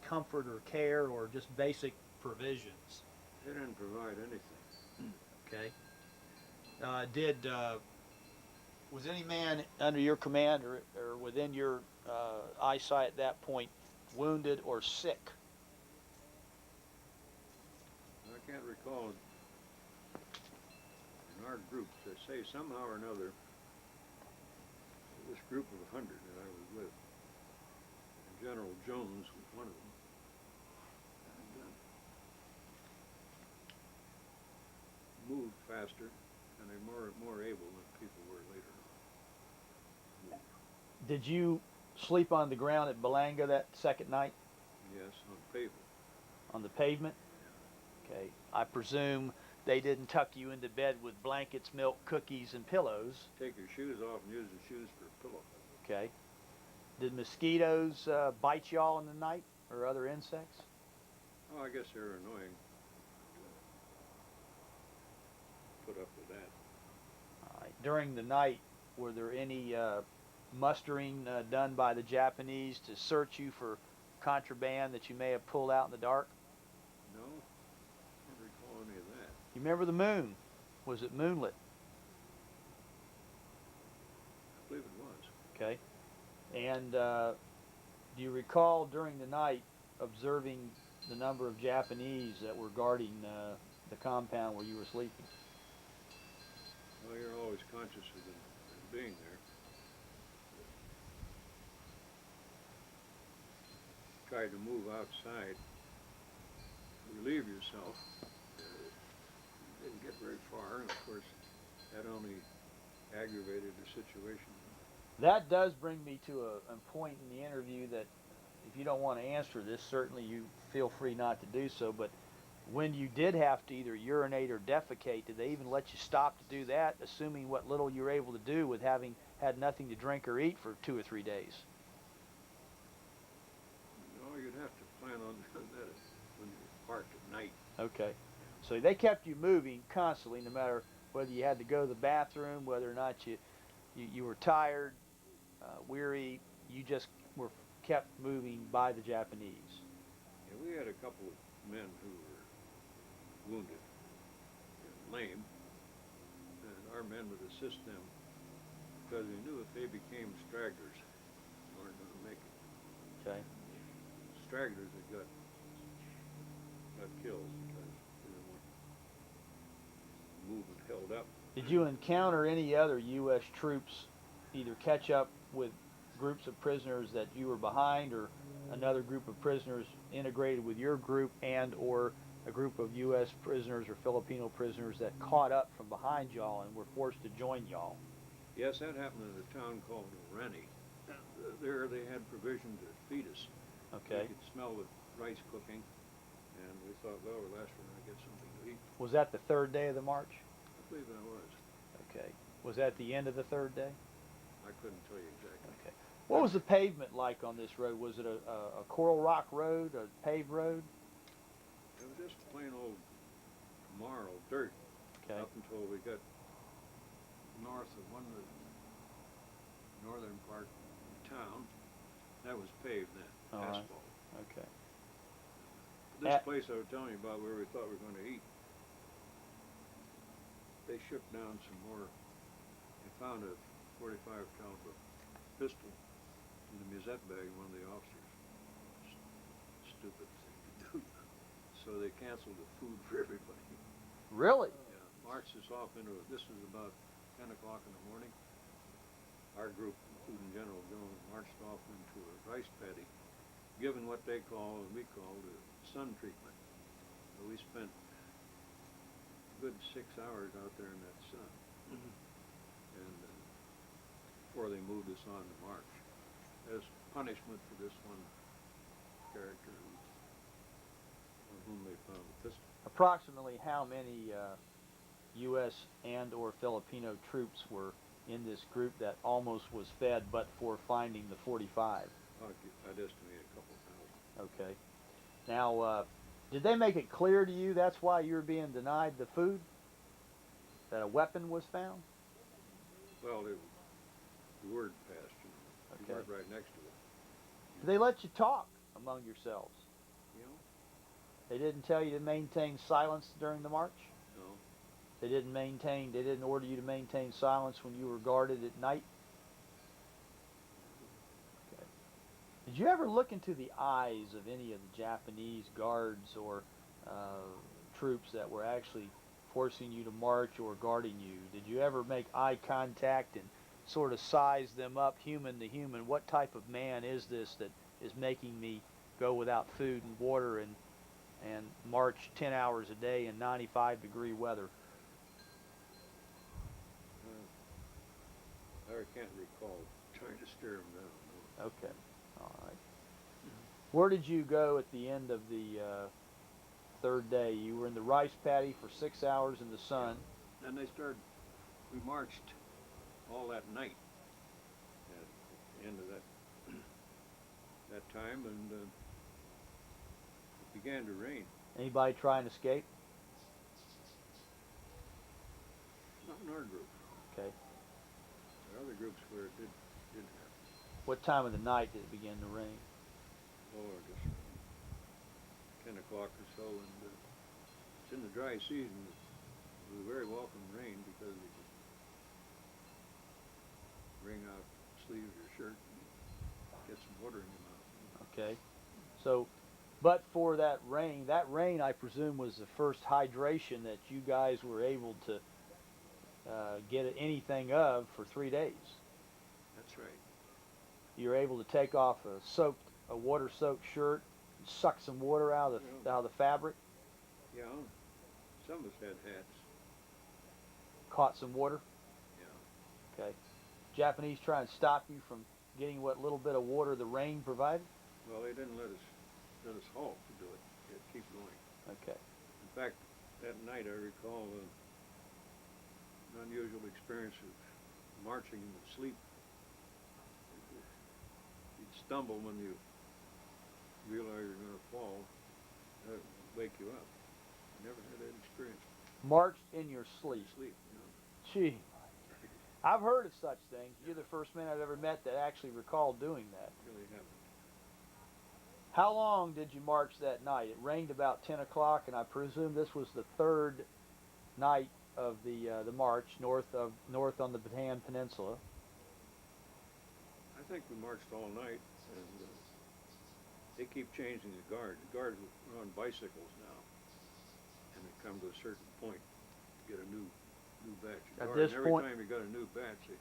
comfort or care, or just basic provisions? They didn't provide anything. Okay. Was any man under your command or within your eyesight at that point wounded or sick? I can't recall in our group, they say somehow or another, this group of 100 that I was with, and General Jones was one of them, and moved faster, and they're more able than people were later on. Did you sleep on the ground at Balanga that second night Yes, on pavement. on the pavement? Okay. I presume they didn't tuck you into bed with blankets, milk, cookies, and pillows. Take your shoes off and use the shoes for a pillow. Okay. Did mosquitoes bite y'all in the night or other insects? Oh, I guess they're annoying. Put up with that. All right. During the night, were there any mustering done by the Japanese to search you for contraband that you may have pulled out in the dark? No, can't recall any of that. You remember the moon? Was it moonlit? I believe it was. Okay. And do you recall during the night observing the number of Japanese that were guarding the compound where you were sleeping? Well, you're always conscious of them being there. Tried to move outside, relieve yourself. Didn't get very far, and of course, that only aggravated the situation. That does bring me to a point in the interview that, if you don't want to answer this, certainly you feel free not to do so, but when you did have to either urinate or defecate, did they even let you stop to do that, assuming what little you were able to do with having had nothing to drink or eat for 2 or 3 days? No, you'd have to plan on that when you're parked at night. Okay. So they kept you moving constantly, no matter whether you had to go to the bathroom, whether or not you were tired, weary, you just were kept moving by the Japanese. Yeah, we had a couple of men who were wounded and lame, and our men would assist them because we knew if they became stragglers, they weren't going to make it. Okay. Stragglers that got killed because they didn't want movement held up. Did you encounter any other U.S. troops either catch up with groups of prisoners that you were behind, or another group of prisoners integrated with your group, and or a group of U.S. prisoners or Filipino prisoners that caught up from behind y'all and were forced to join y'all? Yes, that happened in a town called Rennie. There they had provision to feed us. Okay. We could smell the rice cooking, and we thought, well, we're last we're going to get something to eat. Was that the third day of the march? I believe that was. Okay. Was that the end of the third day? I couldn't tell you exactly. Okay. What was the pavement like on this road? Was it a coral rock road, a paved road? It was just plain old marl, dirt, Okay. up until we got north of one of the northern part of town. That was paved then, All right. asphalt. Okay. This place I was telling you about where we thought we were going to eat, they shook down some more found a .45 caliber pistol in the musette bag of one of the officers. Stupid thing to do. So they canceled the food for everybody. Really? Yeah, marched us off into this was about 10 o'clock in the morning. Our group, Food and General Jones, marched off into a rice paddy, given what they call and we called a sun treatment. So we spent a good 6 hours out there in that sun, and before they moved us on to march, as punishment for this one character on whom they found the pistol. Approximately how many U.S. and or Filipino troops were in this group that almost was fed but for finding the 45? I'd estimate a couple thousand. Okay. Now, did they make it clear to you that's why you were being denied the food? That a weapon was found? Well, the word passed, you know. Okay. You weren't right next to it. Did they let you talk among yourselves? You know? They didn't tell you to maintain silence during the march? No. They didn't order you to maintain silence when you were guarded at night? Okay. Did you ever look into the eyes of any of the Japanese guards or troops that were actually forcing you to march or guarding you? Did you ever make eye contact and sort of size them up human to human? What type of man is this that is making me go without food and water and march 10 hours a day in 95-degree weather? I can't recall trying to stare them down. No. Okay, all right. Where did you go at the end of the third day? You were in the rice paddy for 6 hours in the sun. And we marched all that night at the end of that time, and it began to rain. Anybody try and escape? Not in our group. Okay. There are other groups where it did happen. What time of the night did it begin to rain? Oh, I guess 10 o'clock or so, and it's in the dry season. It was a very welcome rain because it could wring out the sleeve of your shirt and get some water in your mouth. Okay. So, but for that rain I presume was the first hydration that you guys were able to get anything of for 3 days. That's right. You were able to take off a water-soaked shirt, and suck some water out of the fabric. Yeah, some of us had hats. Caught some water. Yeah. Okay. Japanese try and stop you from getting what little bit of water the rain provided? Well, they didn't let us halt to do it. They had to keep going. Okay. In fact, that night I recall an unusual experience of marching in the sleep. You'd stumble when you realize you're going to fall. That would wake you up. I never had that experience. Marched in your sleep. Sleep, you know. Gee. I've heard of such things. You're the first man I've ever met that actually recalled doing that. Really happened. How long did you march that night? It rained about 10 o'clock, and I presume this was the third night of the march north on the Bataan Peninsula. I think we marched all night, and they keep changing the guard. The guards are on bicycles now, and they come to a certain point to get a new batch of guard. Every time you got a new batch, they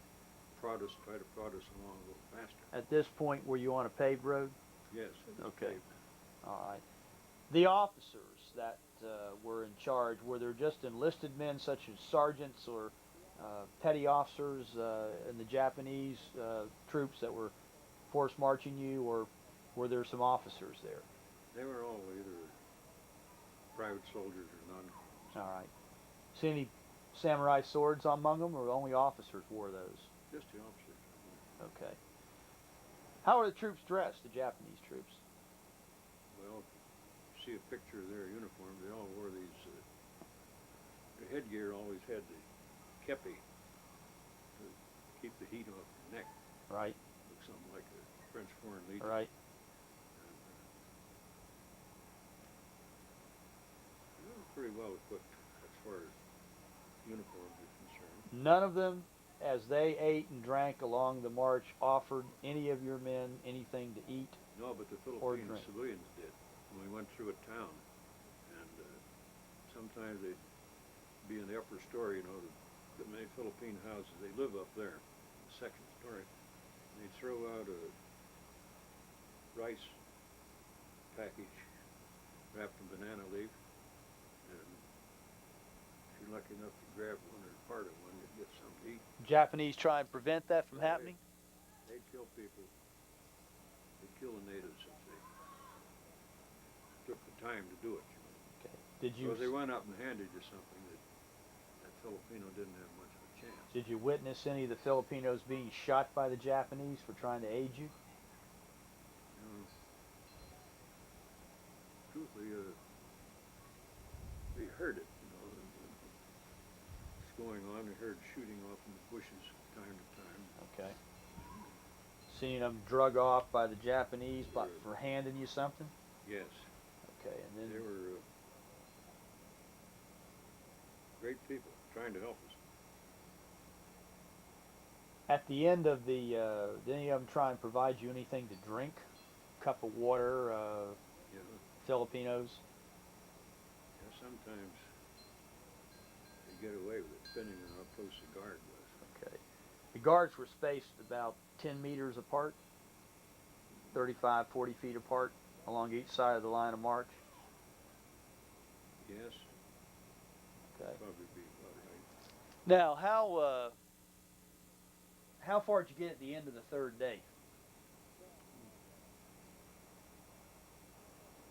try to prod us along a little faster. At this point, were you on a paved road? Yes. Okay. All right. The officers that were in charge, were there just enlisted men such as sergeants or petty officers in the Japanese troops that were force marching you, or were there some officers there? They were all either private soldiers or non. All right. See any samurai swords among them, or only officers wore those? Just the officers. Okay. How are the troops dressed, the Japanese troops? Well, you see a picture of their uniforms. They all wore these. Their headgear always had the kepi to keep the heat off the neck. Right. Looked something like a French Foreign Legion. Right. And, they were pretty well equipped as far as uniforms are concerned. None of them as they ate and drank along the march, offered any of your men anything to eat? No, but the Or Philippine drink. civilians did. When we went through a town, and sometimes they'd be in the upper story, the many Philippine houses, they live up there, the second story. They'd throw out a rice package wrapped in banana leaf, and if you're lucky enough to grab one or part of one, you'd get something to eat. Japanese try and prevent that from Oh, happening? They'd kill people. They'd kill the natives if they took the time to do it. Okay. Did you? So if they went up and handed you something, that Filipino didn't have much of a chance. Did you witness any of the Filipinos being shot by the Japanese for trying to aid you? Truthfully, we heard it. It's going on. We heard shooting off in the bushes time to time. Okay. Seeing them drug off by the Japanese for handing you something? Yes. Okay, and then They were great people trying to help us. at the end of the, did any of them try and provide you anything to drink? Cup of water, Yeah. Filipinos? Yeah, sometimes they get away with it, depending on how close the guard was. Okay. The guards were spaced about 10 meters apart, 35, 40 feet apart along each side of the line of march. Yes. Okay. Probably be about right. Now, how far did you get at the end of the third day?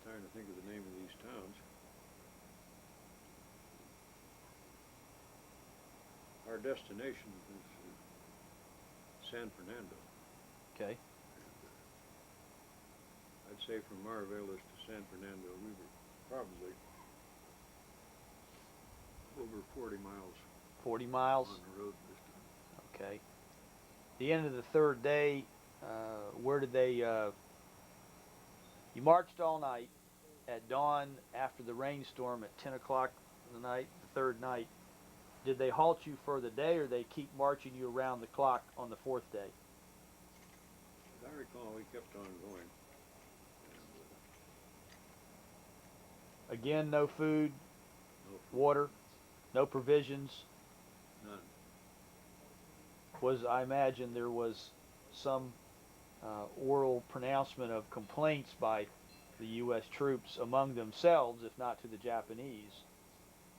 I'm trying to think of the name of these towns. Our destination was San Fernando. Okay. I'd say from Marvelis to San Fernando, we were probably over 40 miles 40 miles? on the road this time. Okay. The end of the third day, where did they, you marched all night. At dawn, after the rainstorm at 10 o'clock the third night, did they halt you for the day, or they keep marching you around the clock on the fourth day? As I recall, we kept on going. And, Again, no food, no food, water, no provisions. none. I imagine there was some oral pronouncement of complaints by the U.S. troops among themselves, if not to the Japanese,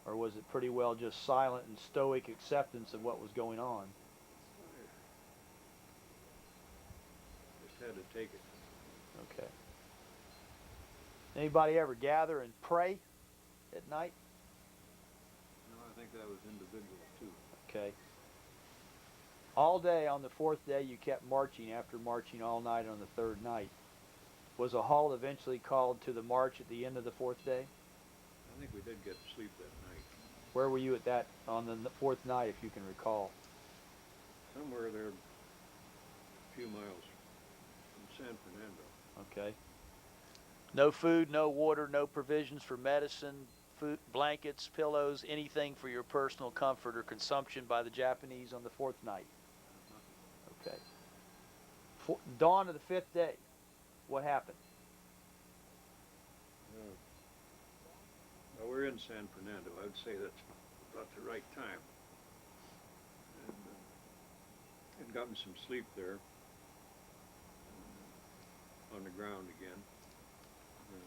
or was it pretty well just silent and stoic acceptance of what was going on? Just had to take it. Okay. Anybody ever gather and pray at night? No, I think that was individual too. Okay. All day on the fourth day you kept marching after marching all night on the third night. Was a halt eventually called to the march at the end of the fourth day? I think we did get to sleep that night. Where were you at that on the fourth night, if you can recall? Somewhere there, a few miles from San Fernando. Okay. No food, no water, no provisions for medicine, food, blankets, pillows, anything for your personal comfort or consumption by the Japanese on the fourth night. Okay. Dawn of the fifth day, what happened? Well, we're in San Fernando. I'd say that's about the right time. And had gotten some sleep there on the ground again.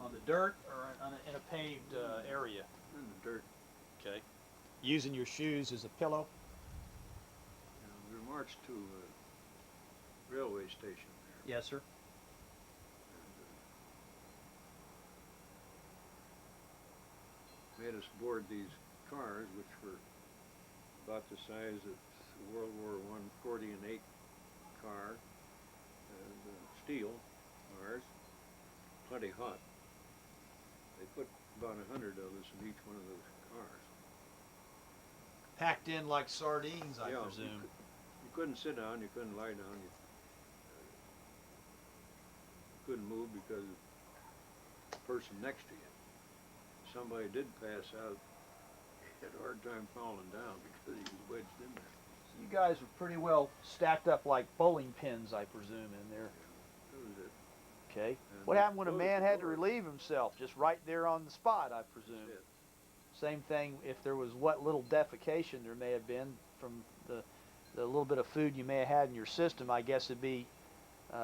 On the dirt or in a paved area? In the dirt. Okay. Using your shoes as a pillow? We were marched to a railway station there. Yes, sir. And, made us board these cars, which were about the size of the World War I 40 and 8 car, and steel cars, plenty hot. They put about 100 of us in each one of those cars. Packed in like sardines, I presume. You couldn't sit down, you couldn't lie down, you couldn't move because of the person next to you. If somebody did pass out, he had a hard time falling down because he was wedged in there. You guys were pretty well stacked up like bowling pins, I presume, in there. That was it. Okay. And What they happened when a closed man the had to door. relieve himself? Just right there on the spot, I presume. That's it. Same thing if there was what little defecation there may have been from the little bit of food you may have had in your system. I guess it'd be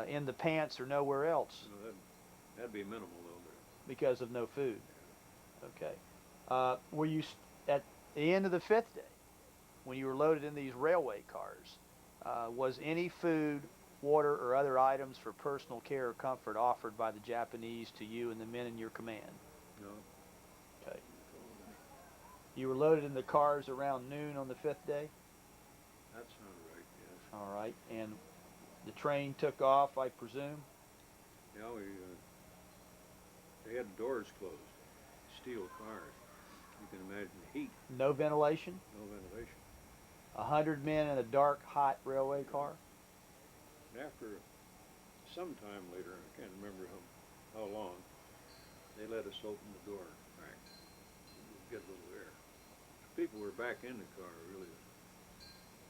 in the pants or nowhere else You know, that'd be minimal though. because of no food. Okay. Were you at the end of the fifth day, when you were loaded in these railway cars, was any food, water, or other items for personal care or comfort offered by the Japanese to you and the men in your command? No. Okay. You were loaded in the cars around noon on the fifth day? That sounds right, yes. All right. And the train took off, I presume? Yeah, they had the doors closed, steel cars. You can imagine the heat, No ventilation? no ventilation. 100 men in a dark, hot railway car? And after some time later, I can't remember how long, they let us open the door back, get a little air. People were back in the car, really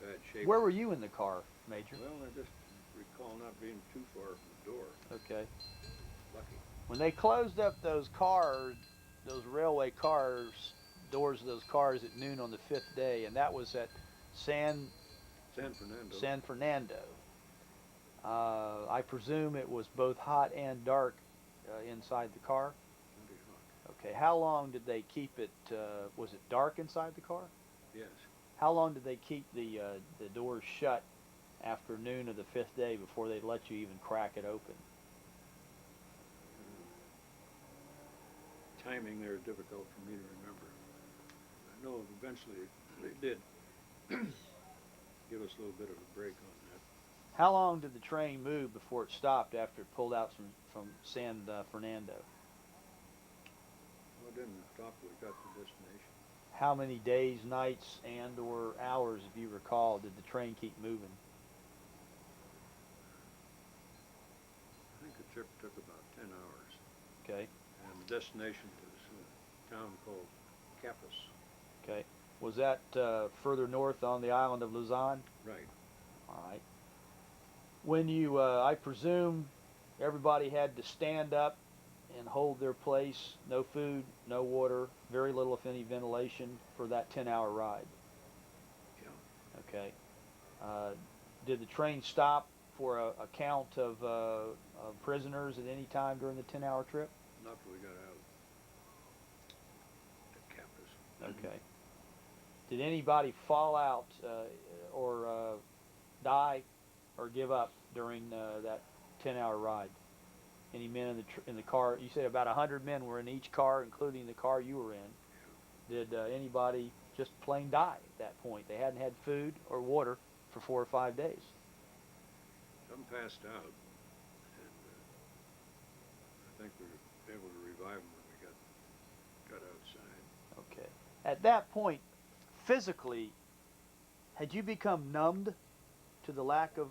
bad shape. Where were you in the car, Major? Well, I just recall not being too far from the door. Okay. Lucky. When they closed up those cars, those railway cars, doors of those cars at noon on the fifth day, and that was at San Fernando. I presume it was both hot and dark inside the car. Plenty hot. Okay. How long did they keep it? Was it dark inside the car? Yes. How long did they keep the doors shut after noon of the fifth day before they'd let you even crack it open? Timing there is difficult for me to remember. I know eventually they did give us a little bit of a break on that. How long did the train move before it stopped after it pulled out from San Fernando? Well, it didn't stop till we got to the destination. How many days, nights, and or hours, if you recall, did the train keep moving? I think the trip took about 10 hours. Okay. And the destination was a town called Capus. Okay. Was that further north on the island of Luzon? Right. All right. When you, I presume, everybody had to stand up and hold their place. No food, no water, very little, if any, ventilation for that 10-hour ride. Yeah. Okay. Did the train stop for a count of prisoners at any time during the 10-hour trip? Not till we got out at Capus. Okay. Did anybody fall out or die or give up during that 10-hour ride? Any men in the car? You said about 100 men were in each car, including the car you were in. Did anybody just plain die at that point? They hadn't had food or water for 4 or 5 days. Some passed out, and I think we were able to revive them when we got outside. Okay. At that point, physically, had you become numbed to the lack of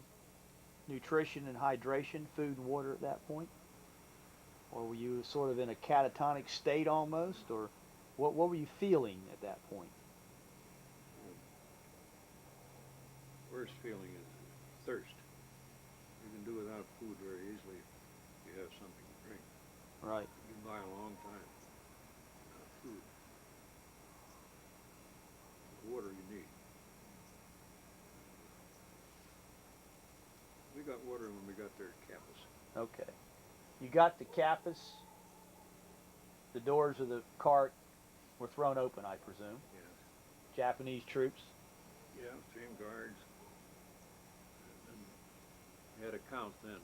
nutrition and hydration, food and water at that point? Or were you sort of in a catatonic state almost? Or what were you feeling at that point? Worst feeling is thirst. You can do without food very easily if you have something to drink. Right. You can buy a long time without food. The water you need. We got water when we got there at Capus. Okay. You got to Capus. The doors of the cart were thrown open, I presume. Yes. Japanese troops. Yeah, same guards. And we had a count then.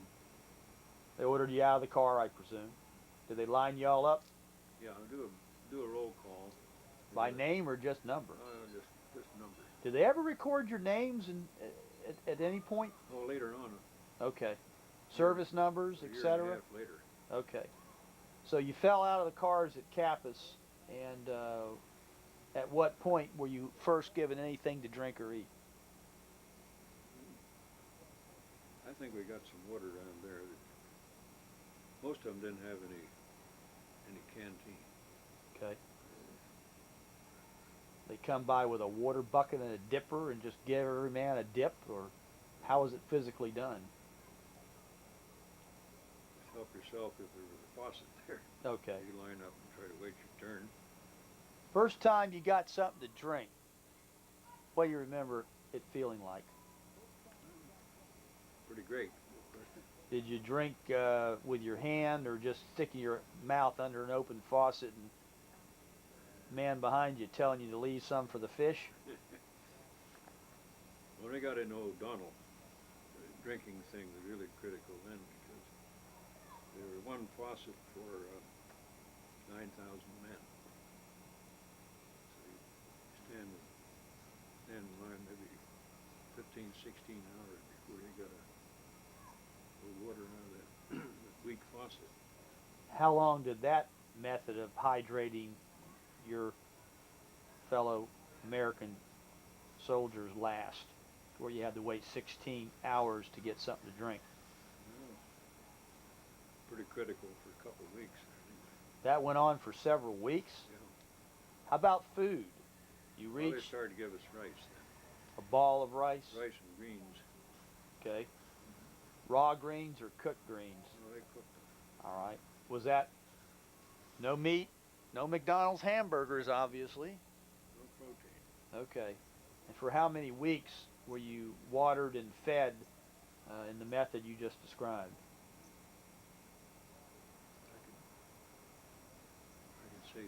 They ordered you out of the car, I presume. Did they line you all up Yeah, do a roll call. by name or just number? Just numbers. Did they ever record your names at any point? Oh, later on. Okay. Service numbers, A year and a etc.? half later. Okay. So you fell out of the cars at Capus, and at what point were you first given anything to drink or eat? I think we got some water down there. Most of them didn't have any canteen. Okay. They come by with a water bucket and a dipper and just give every man a dip, or how is it physically done? Just help yourself if there was a faucet there. Okay. You line up and try to wait your turn. First time you got something to drink, what do you remember it feeling like? Pretty great. Did you drink with your hand or just sticking your mouth under an open faucet and man behind you telling you to leave some for the fish? When I got into O'Donnell, the drinking thing was really critical then because there was one faucet for 9,000 men. So you stand in line maybe 15, 16 hours before you got a water out of that weak faucet. How long did that method of hydrating your fellow American soldiers last, where you had to wait 16 hours to get something to drink? Well, pretty critical for a couple of weeks. That went on for several weeks? Yeah. How about food? You Well, they reached started to give us rice then. a ball of rice? Rice and greens. Okay. Raw greens or cooked greens? Well, they cooked them. All right. Was that no meat, no McDonald's hamburgers, obviously? No protein. Okay. And for how many weeks were you watered and fed in the method you just described? I could say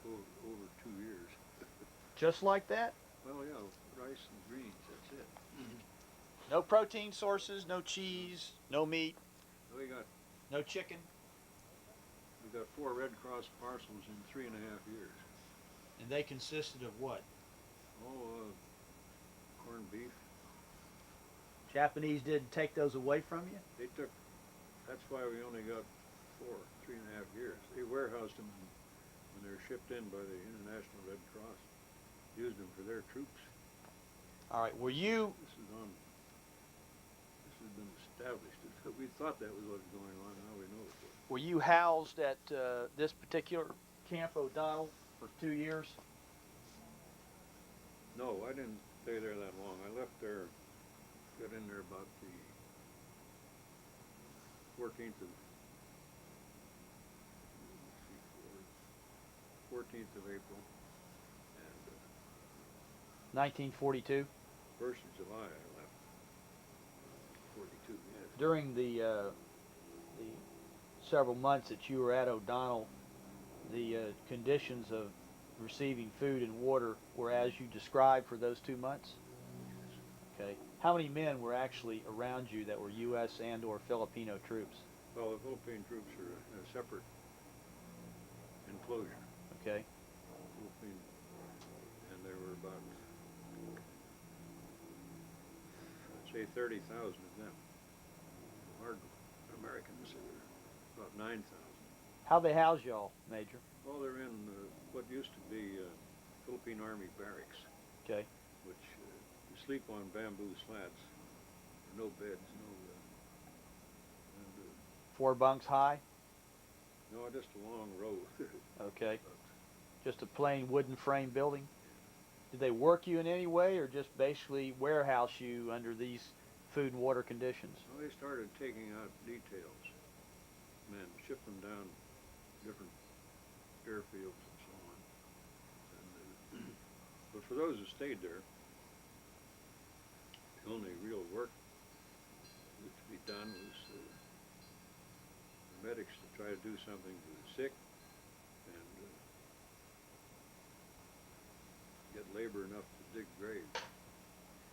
over 2 years. Just like that? Well, yeah, rice and greens, that's it. No protein sources, no cheese, no meat, We got no chicken? 4 Red Cross parcels in 3.5 years. And they consisted of what? Oh, corned beef. Japanese didn't take those away from you? They took, that's why we only got 3.5 years. They warehoused them when they were shipped in by the International Red Cross. Used them for their troops. All right. Were you This has been established. We thought that was what was going on, now we know it. were you housed at this particular Camp O'Donnell for 2 years? No, I didn't stay there that long. I left there, got in there about the 14th of April, and 1942? 1st of July I left. 42, yes. During the several months that you were at O'Donnell, the conditions of receiving food and water were as you described for those 2 months? Okay. How many men were actually around you that were U.S. and or Filipino troops? Well, the Philippine troops are in a separate enclosure. Okay. Philippine, and there were about, I'd say 30,000 of them. Our Americans, there were about 9,000. How they house y'all, Major? Well, they're in what used to be Philippine Army barracks, Okay. which you sleep on bamboo slats, no beds, no, and, 4 bunks high? no, just a long row. Okay. Just a plain wooden frame building? Did they work you in any way or just basically warehouse you under these food and water conditions? Well, they started taking out details, men, ship them down different airfields and so on. And, but for those who stayed there, the only real work that to be done was the medics to try to do something to the sick and get labor enough to dig graves.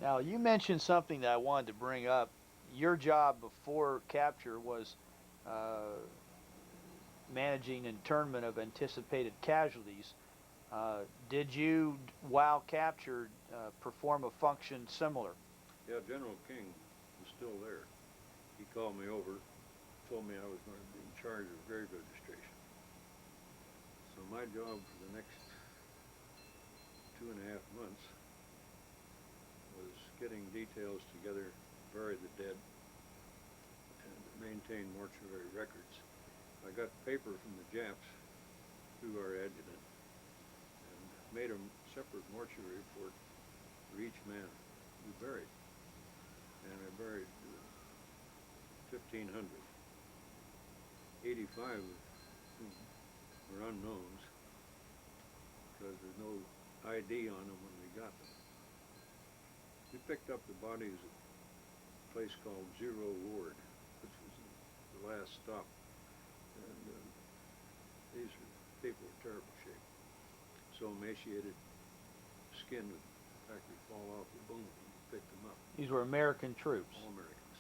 Now, you mentioned something that I wanted to bring up. Your job before capture was managing internment of anticipated casualties. Did you, while captured, perform a function similar? Yeah, General King was still there. He called me over, told me I was going to be in charge of grave registration. So my job for the next 2.5 months was getting details together, bury the dead, and maintain mortuary records. I got paper from the Japs through our adjutant and made them separate mortuary for each man to be buried. And I buried 1,500. 85 were unknowns because there's no ID on them when we got them. We picked up the bodies at a place called Zero Ward, which was the last stop. And these people were terrible shape. So emaciated, skin would practically fall off the bone when you picked them up. These were American troops. All Americans.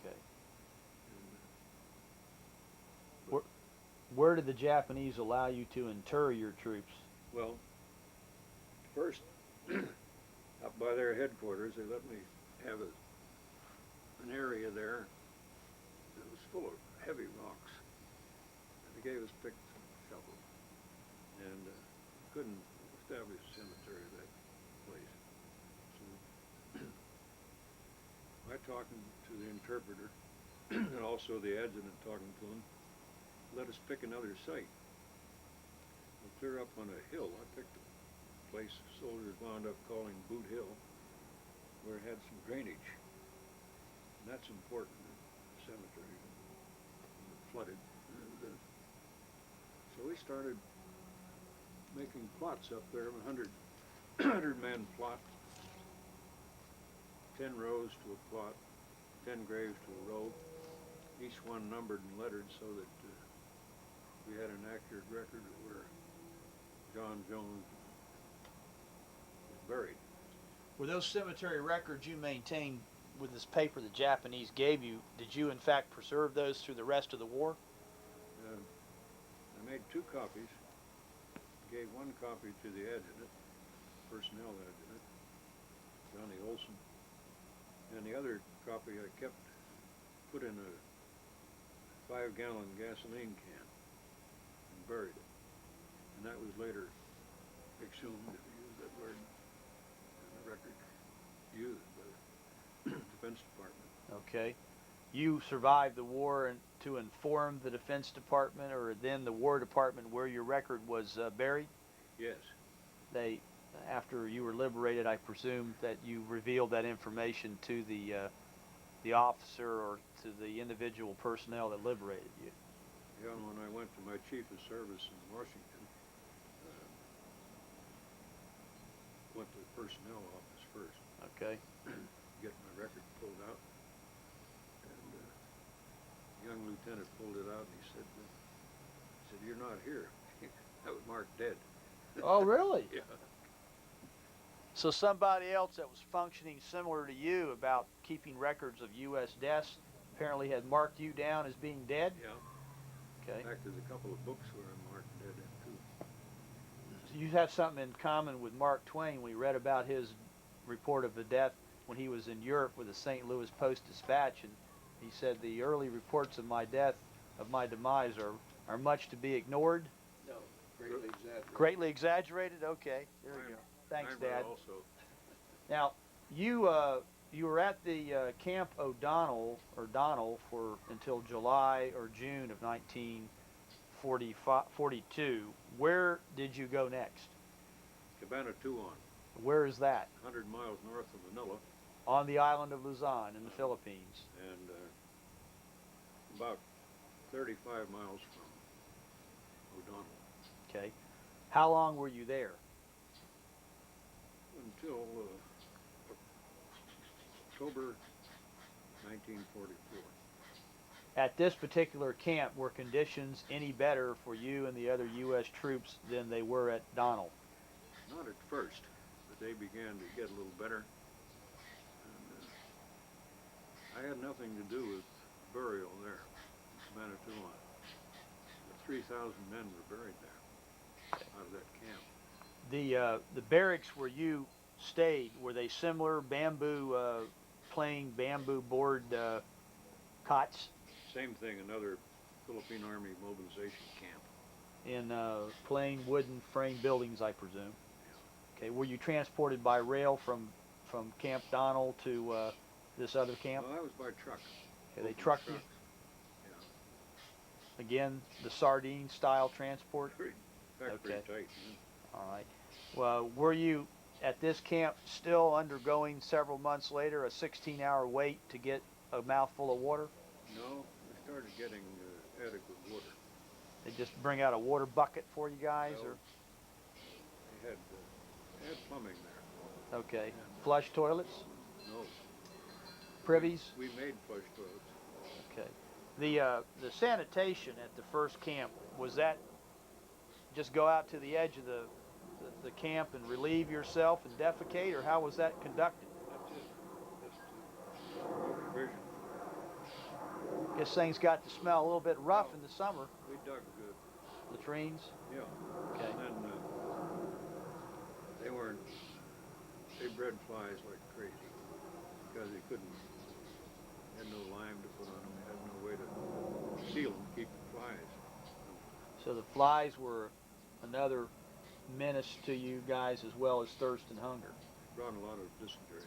Okay. And, Where did the Japanese allow you to inter your troops? well, first, up by their headquarters, they let me have an area there that was full of heavy rocks. And they gave us picks and shovels. And couldn't establish a cemetery at that place. So I talking to the interpreter and also the adjutant talking to him, let us pick another site. We'll clear up on a hill. I picked a place soldiers wound up calling Boot Hill, where it had some drainage. And that's important in the cemetery when it flooded. And, so we started making plots up there, 100-man plot, 10 rows to a plot, 10 graves to a row, each one numbered and lettered so that we had an accurate record of where John Jones was buried. Were those cemetery records you maintained with this paper the Japanese gave you, did you in fact preserve those through the rest of the war? I made 2 copies, gave 1 copy to the adjutant, personnel adjutant, Johnny Olson, and the other copy I kept, put in a 5-gallon gasoline can and buried it. And that was later exhumed, if you use that word, in the record used by the Defense Department. Okay. You survived the war and to inform the Defense Department or then the War Department where your record was buried? Yes. They, after you were liberated, I presume that you revealed that information to the officer or to the individual personnel that liberated you. Yeah, and when I went to my chief of service in Washington, went to the personnel office first. Okay. Get my record pulled out. And young lieutenant pulled it out and he said, "You're not here." That was marked dead. Oh, really? Yeah. So somebody else that was functioning similar to you about keeping records of U.S. deaths apparently had marked you down as being dead? Yeah. Okay. In fact, there's a couple of books where I'm marked dead in too. So you have something in common with Mark Twain. We read about his report of the death when he was in Europe with the St. Louis Post-Dispatch, and he said the early reports of my death, of my demise, are much to be ignored. No, greatly exaggerated. Greatly exaggerated? Okay, there we go. Thanks, I read Dad. also. Now, you were at the Camp O'Donnell or Donnell for until July or June of 1942. Where did you go next? Cabana Tuan, Where is that? 100 miles north of Manila, On the island of Luzon in the Philippines. and about 35 miles from O'Donnell. Okay. How long were you there? Until October 1944. At this particular camp, were conditions any better for you and the other U.S. troops than they were at Donnell? Not at first, but they began to get a little better. And, I had nothing to do with burial there in Cabana Tuan. 3,000 men were buried there out of that camp. The barracks where you stayed, were they similar bamboo plain bamboo board cots Same thing, another Philippine Army mobilization camp. in plain wooden frame buildings, I presume? Okay. Were you transported by rail from Camp Donnell to this other camp? Well, that was by truck. Okay, they Open trucked you? trucks. Yeah. Again, the sardine style transport? Very, in fact, Okay. very tight. All right. Well, were you at this camp still undergoing several months later a 16-hour wait to get a mouthful of water? No, we started getting adequate water. They just bring out a water bucket for you guys, Well, or they had plumbing there. okay, And, flush toilets, no, privies. we made flush toilets. Okay, the sanitation at the first camp, was that just go out to the edge of the camp and relieve yourself and defecate, or how was that conducted? That's it. Just no provision. Guess things got to smell a little bit rough in the summer. We dug, Latrines. yeah. Okay. And then they bred flies like crazy because they had no lime to put on them. They had no way to seal them, keep the flies. So the flies were another menace to you guys, as well as thirst and hunger. Brought a lot of dysentery.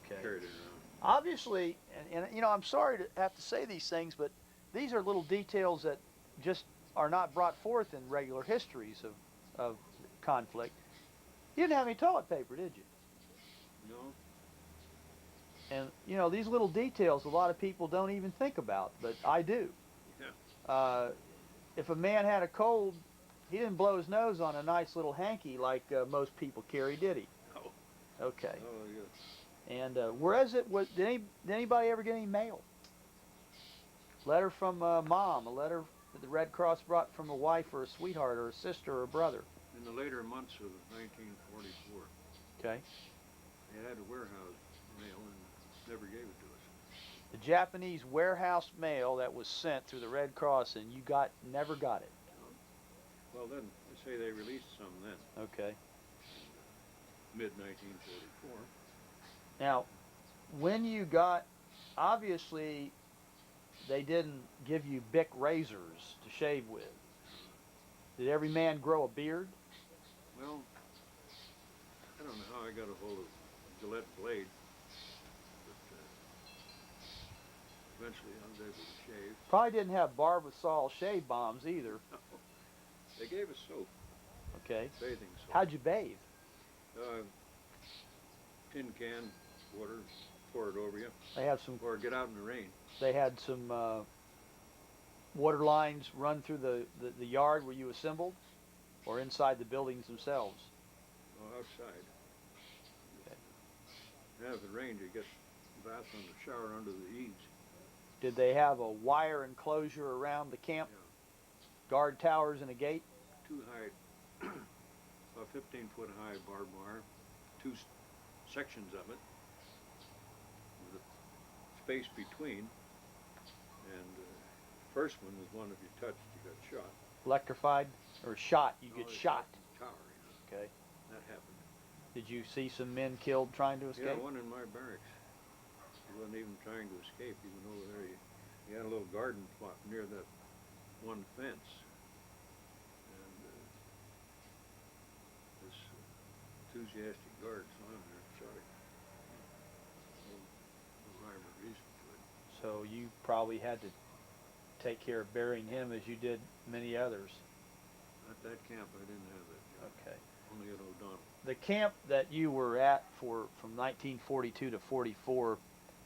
Okay. Carried it around. Obviously, and you know, I'm sorry to have to say these things, but these are little details that just are not brought forth in regular histories of conflict. You didn't have any toilet paper, did you? No. And you know, these little details a lot of people don't even think about, but I do. Yeah. If a man had a cold, he didn't blow his nose on a nice little hanky like most people carry, did he? No. Okay. Oh, yes. And did anybody ever get any mail? Letter from mom, a letter that the Red Cross brought from a wife or a sweetheart or a sister or a brother. In the later months of 1944, Okay. they had a warehouse mail and never gave it to us. The Japanese warehouse mail that was sent through the Red Cross, and you never got it. Well, then, they say they released some then, Okay. mid-1944. Now, when you got, obviously, they didn't give you Bic razors to shave with. Did every man grow a beard? Well, I don't know how I got a hold of Gillette blade, but eventually I was able to shave. Probably didn't have Barbasol shave bombs either. They gave us soap, Okay. bathing soap. How'd you bathe? Tin can, water, pour it over you, They have some. or get out in the rain. They had some water lines run through the yard where you assembled, or inside the buildings themselves. Oh, outside. Okay. And if it rained, you get a bath and a shower under the eaves. Did they have a wire enclosure around the camp? Yeah. Guard towers and a gate? Too high, about 15-foot high barbed wire, two sections of it, with a space between, and first one was one if you touched, you got shot. Electrified or shot? You No, get they shot. Tower, Okay. that happened. Did you see some men killed trying to escape? Yeah, one in my barracks. He wasn't even trying to escape. He went over there. He had a little garden plot near that one fence. And this enthusiastic guard saw him there and shot him. No rhyme or reason to it. So you probably had to take care of burying him as you did many others. At that camp, I didn't have that job. Okay. Only at O'Donnell. The camp that you were at from 1942 to 44,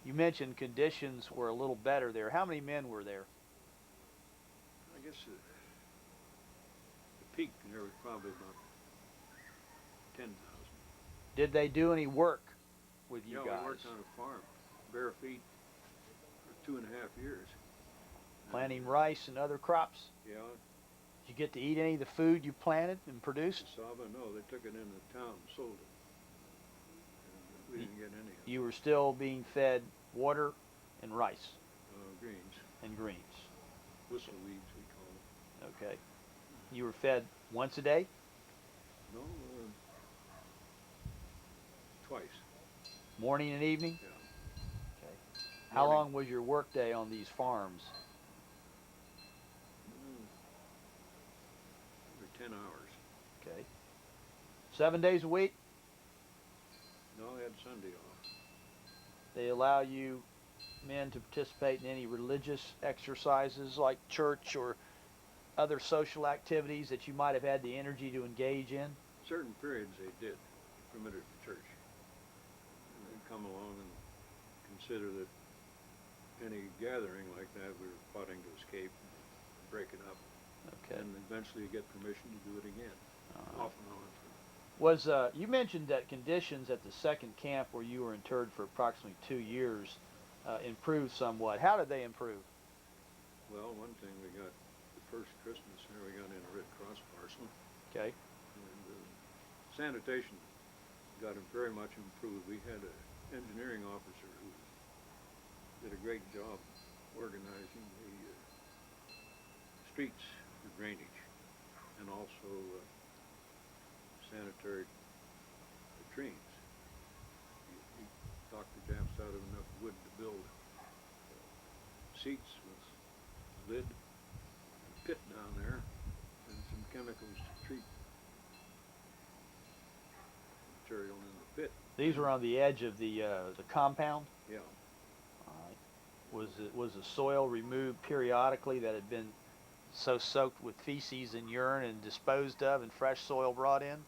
you mentioned conditions were a little better there. How many men were there? I guess the peak there was probably about 10,000. Did they do any work with you Yeah, guys? we worked on a farm, bare feet, for 2.5 years. Planting rice and other crops? Yeah, Did you get to eat any of the food you planted and produced? cassava, no, they took it into town and sold it. And we didn't get any of it. You were still being fed water and rice Greens, and greens. whistle weeds we call them. Okay. You were fed once a day? No, twice. Morning and evening? Yeah. Okay. How Morning. long was your work day on these farms? Every 10 hours. Okay. 7 days a week? No, I had Sunday off. They allow you men to participate in any religious exercises like church or other social activities that you might have had the energy to engage in? certain periods they did, permitted the church. And they'd come along and consider that any gathering like that, we were plotting to escape and break it up. Okay. And eventually get permission to do it again, off and on. Was you mentioned that conditions at the second camp where you were interred for approximately 2 years improved somewhat. How did they improve? Well, one thing, we got the first Christmas here, we got in a Red Cross parcel. Okay. And sanitation got very much improved. We had an engineering officer who did a great job organizing the streets for drainage and also sanitary latrines. He talked the Japs out of enough wood to build seats with lid, a pit down there, and some chemicals to treat material in the pit. These were on the edge of the compound. Yeah. All right. Was the soil removed periodically that had been so soaked with feces and urine and disposed of, and fresh soil brought in?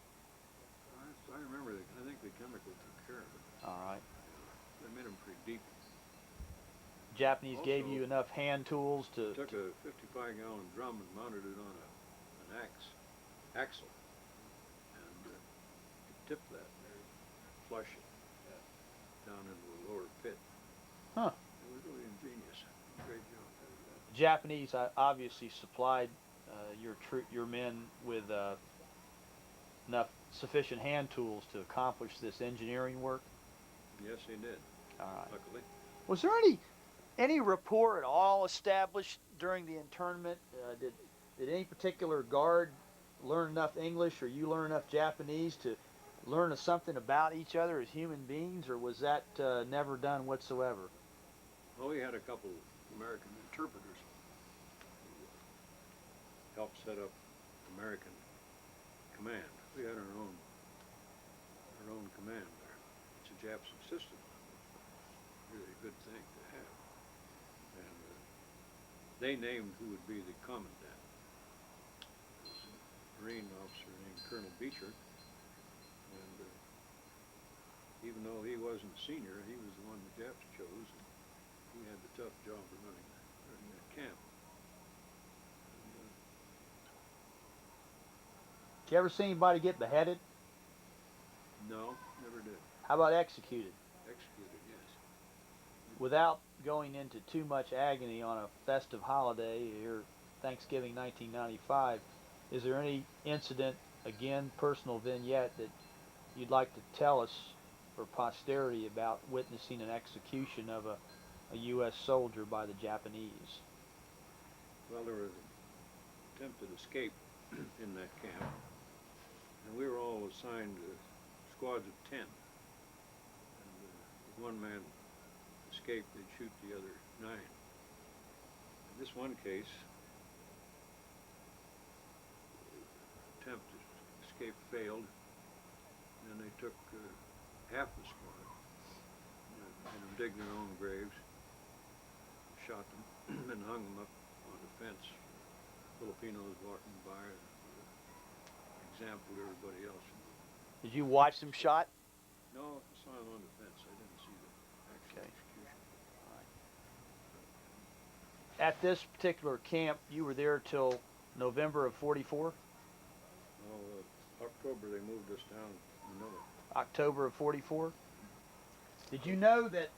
I remember. I think the chemical took care of it. All right. They made them pretty deep. Japanese gave Also, you enough hand tools to. Took a 55-gallon drum and mounted it on an axle, and tipped that and flush it down into a lower pit. Huh. It was really ingenious. Great job. Japanese obviously supplied your men with enough sufficient hand tools to accomplish this engineering work. Yes, they did. All right. Luckily. Was there any rapport at all established during the internment? Did any particular guard learn enough English, or you learn enough Japanese to learn something about each other as human beings, or was that never done whatsoever? Well, we had a couple American interpreters who helped set up American command. We had our own command there. It's a Japs insisted on it. Really a good thing to have. And they named who would be the commandant. It was a Marine officer named Colonel Beecher. And even though he wasn't senior, he was the one the Japs chose. And he had the tough job of running that camp. And, Did you ever see anybody get beheaded? no, never did. How about executed? Executed, yes. Without going into too much agony on a festive holiday here, Thanksgiving 1995, is there any incident, again, personal vignette, that you'd like to tell us for posterity about witnessing an execution of a U.S. soldier by the Japanese? Well, there was an attempted escape in that camp, and we were all assigned squads of 10. And if one man escaped, they'd shoot the other 9. In this one case, the attempt to escape failed, and they took half the squad and digged their own graves, shot them, and hung them up on the fence. Filipinos walking by, example to everybody else. Did you watch them shot? No, I saw them on the fence. I didn't see the actual Okay. execution. At this particular camp, you were there till November of 44? Well, October they moved us down Manila. October of 44? Did you know that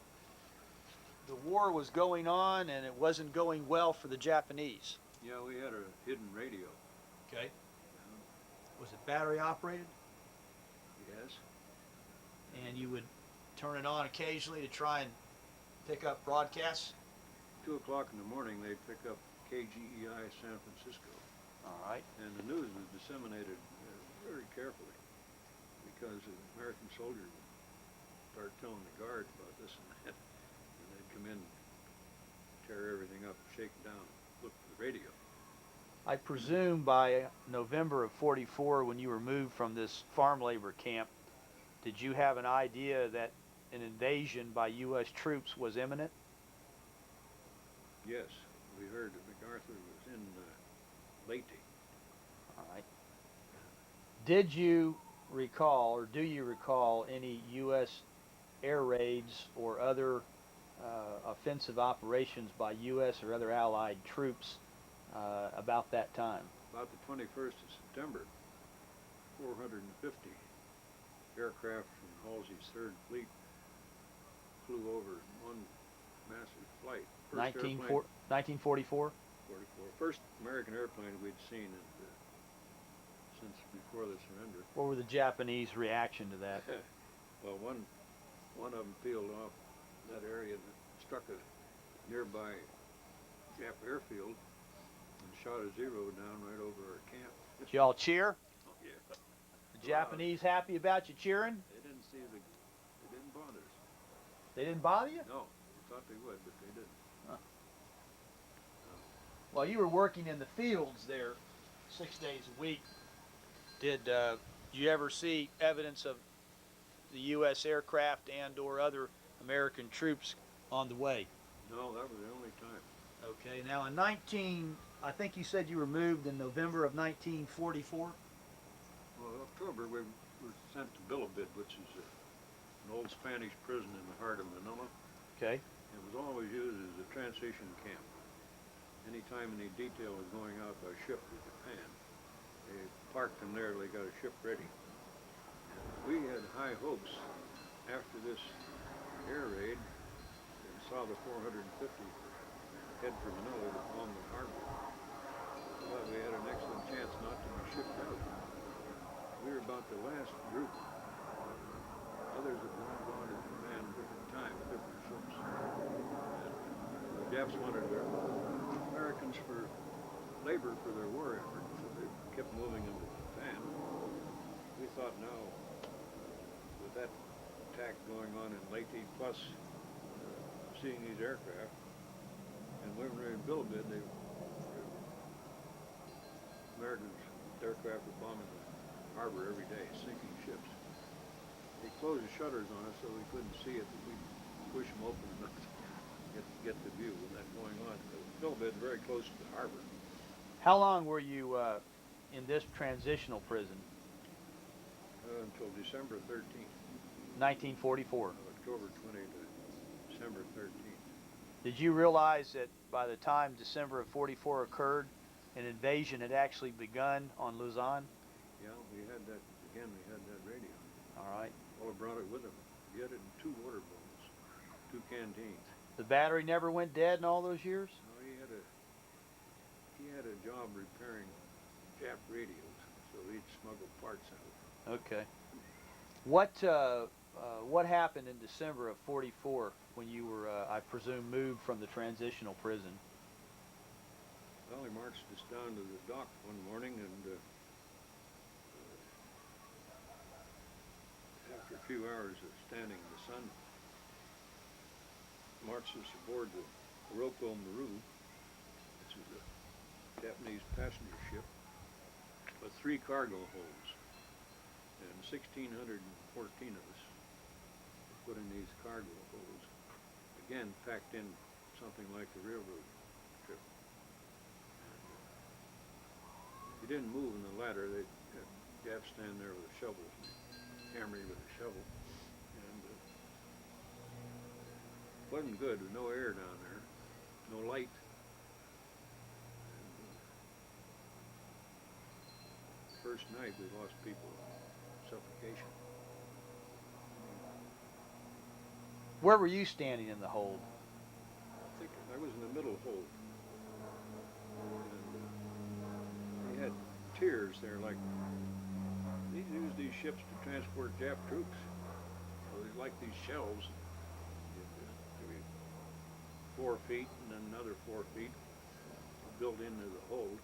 the war was going on and it wasn't going well for the Japanese? Yeah, we had a hidden radio. Okay. Was it battery operated? Yes. And you would turn it on occasionally to try and pick up broadcasts? 2 o'clock in the morning they'd pick up KGEI San Francisco. All right. And the news was disseminated very carefully because the American soldiers would start telling the guards about this and that. And they'd come in, tear everything up, shake it down, look for the radio. I presume by November of 44, when you were moved from this farm labor camp, did you have an idea that an invasion by U.S. troops was imminent? Yes, we heard that MacArthur was in Leyte. All right. Did you recall, or do you recall, any U.S. air raids or other offensive operations by U.S. or other Allied troops about that time? About the 21st of September, 450 aircraft from Halsey's 3rd Fleet flew over in one massive flight. First 1944? 44. First American airplane we'd seen since before the surrender. What were the Japanese reaction to that? Well, one of them peeled off that area and struck a nearby Jap airfield and shot a zero down right over our camp. Did y'all cheer? Oh, yeah. The Japanese happy about you cheering? They didn't bother us. They didn't bother you? No, we thought they would, but they didn't. Well, you were working in the fields there 6 days a week. Did you ever see evidence of the U.S. aircraft and or other American troops on the way? No, that was the only time. Okay, now in I think you said you were moved in November of 1944? Well, October we were sent to P.O.W, which is an old Spanish prison in the heart of Manila. Okay. It was always used as a transition camp. Anytime any detail was going out by ship to Japan, they parked them there till they got a ship ready. And we had high hopes after this air raid and saw the 450 head for Manila to bomb the harbor. Thought we had an excellent chance not to be shipped out. We were about the last group. Others had gone to Japan different times, different ships. And the Japs wanted their Americans for labor for their war effort, so they kept moving them to Japan. We thought now, with that attack going on in late 8 plus, seeing these aircraft, and when we were in P.O.W, the Americans' aircraft were bombing the harbor every day, sinking ships. They closed the shutters on us so we couldn't see it, but we'd push them open enough to get the view of that going on. P.O.W is very close to the harbor. How long were you in this transitional prison? Until December 13th. 1944. October 20 to December 13th. Did you realize that by the time December of 44 occurred, an invasion had actually begun on Luzon? Yeah, we had that radio. All right. Well, brought it with him. He had it in 2 water bottles, 2 canteens. The battery never went dead in all those years? No, he had a job repairing Jap radios, so he'd smuggle parts out. Okay. What happened in December of 44 when you were, I presume, moved from the transitional prison? Well, he marched us down to the dock one morning, and after a few hours of standing in the sun, marched us aboard the Kuroko Maru, which is a Japanese passenger ship, with 3 cargo holds, and 1,614 of us were put in these cargo holds, again packed in something like the railroad trip. And, if you didn't move in the ladder, they'd have Japs stand there with a shovel, hammer you with a shovel, and it wasn't good. There was no air down there, no light. First night we lost people to suffocation. Where were you standing in the hold? I think I was in the middle hold. And they had tiers there, like they used these ships to transport Jap troops. So they like these shelves, maybe 4 feet and then another 4 feet built into the hold.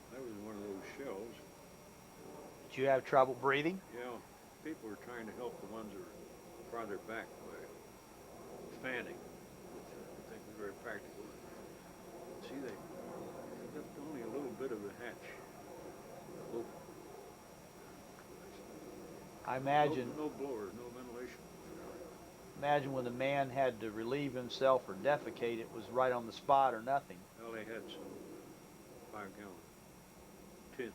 I was in one of those shells. Did you have trouble breathing? Yeah, people were trying to help the ones that were farther back by fanning, which I think was very practical. See, they left only a little bit of the hatch open. I imagine. No blowers, no ventilation. Imagine when the man had to relieve himself or defecate, it was right on the spot or nothing. Well, they had some 5-gallon tins.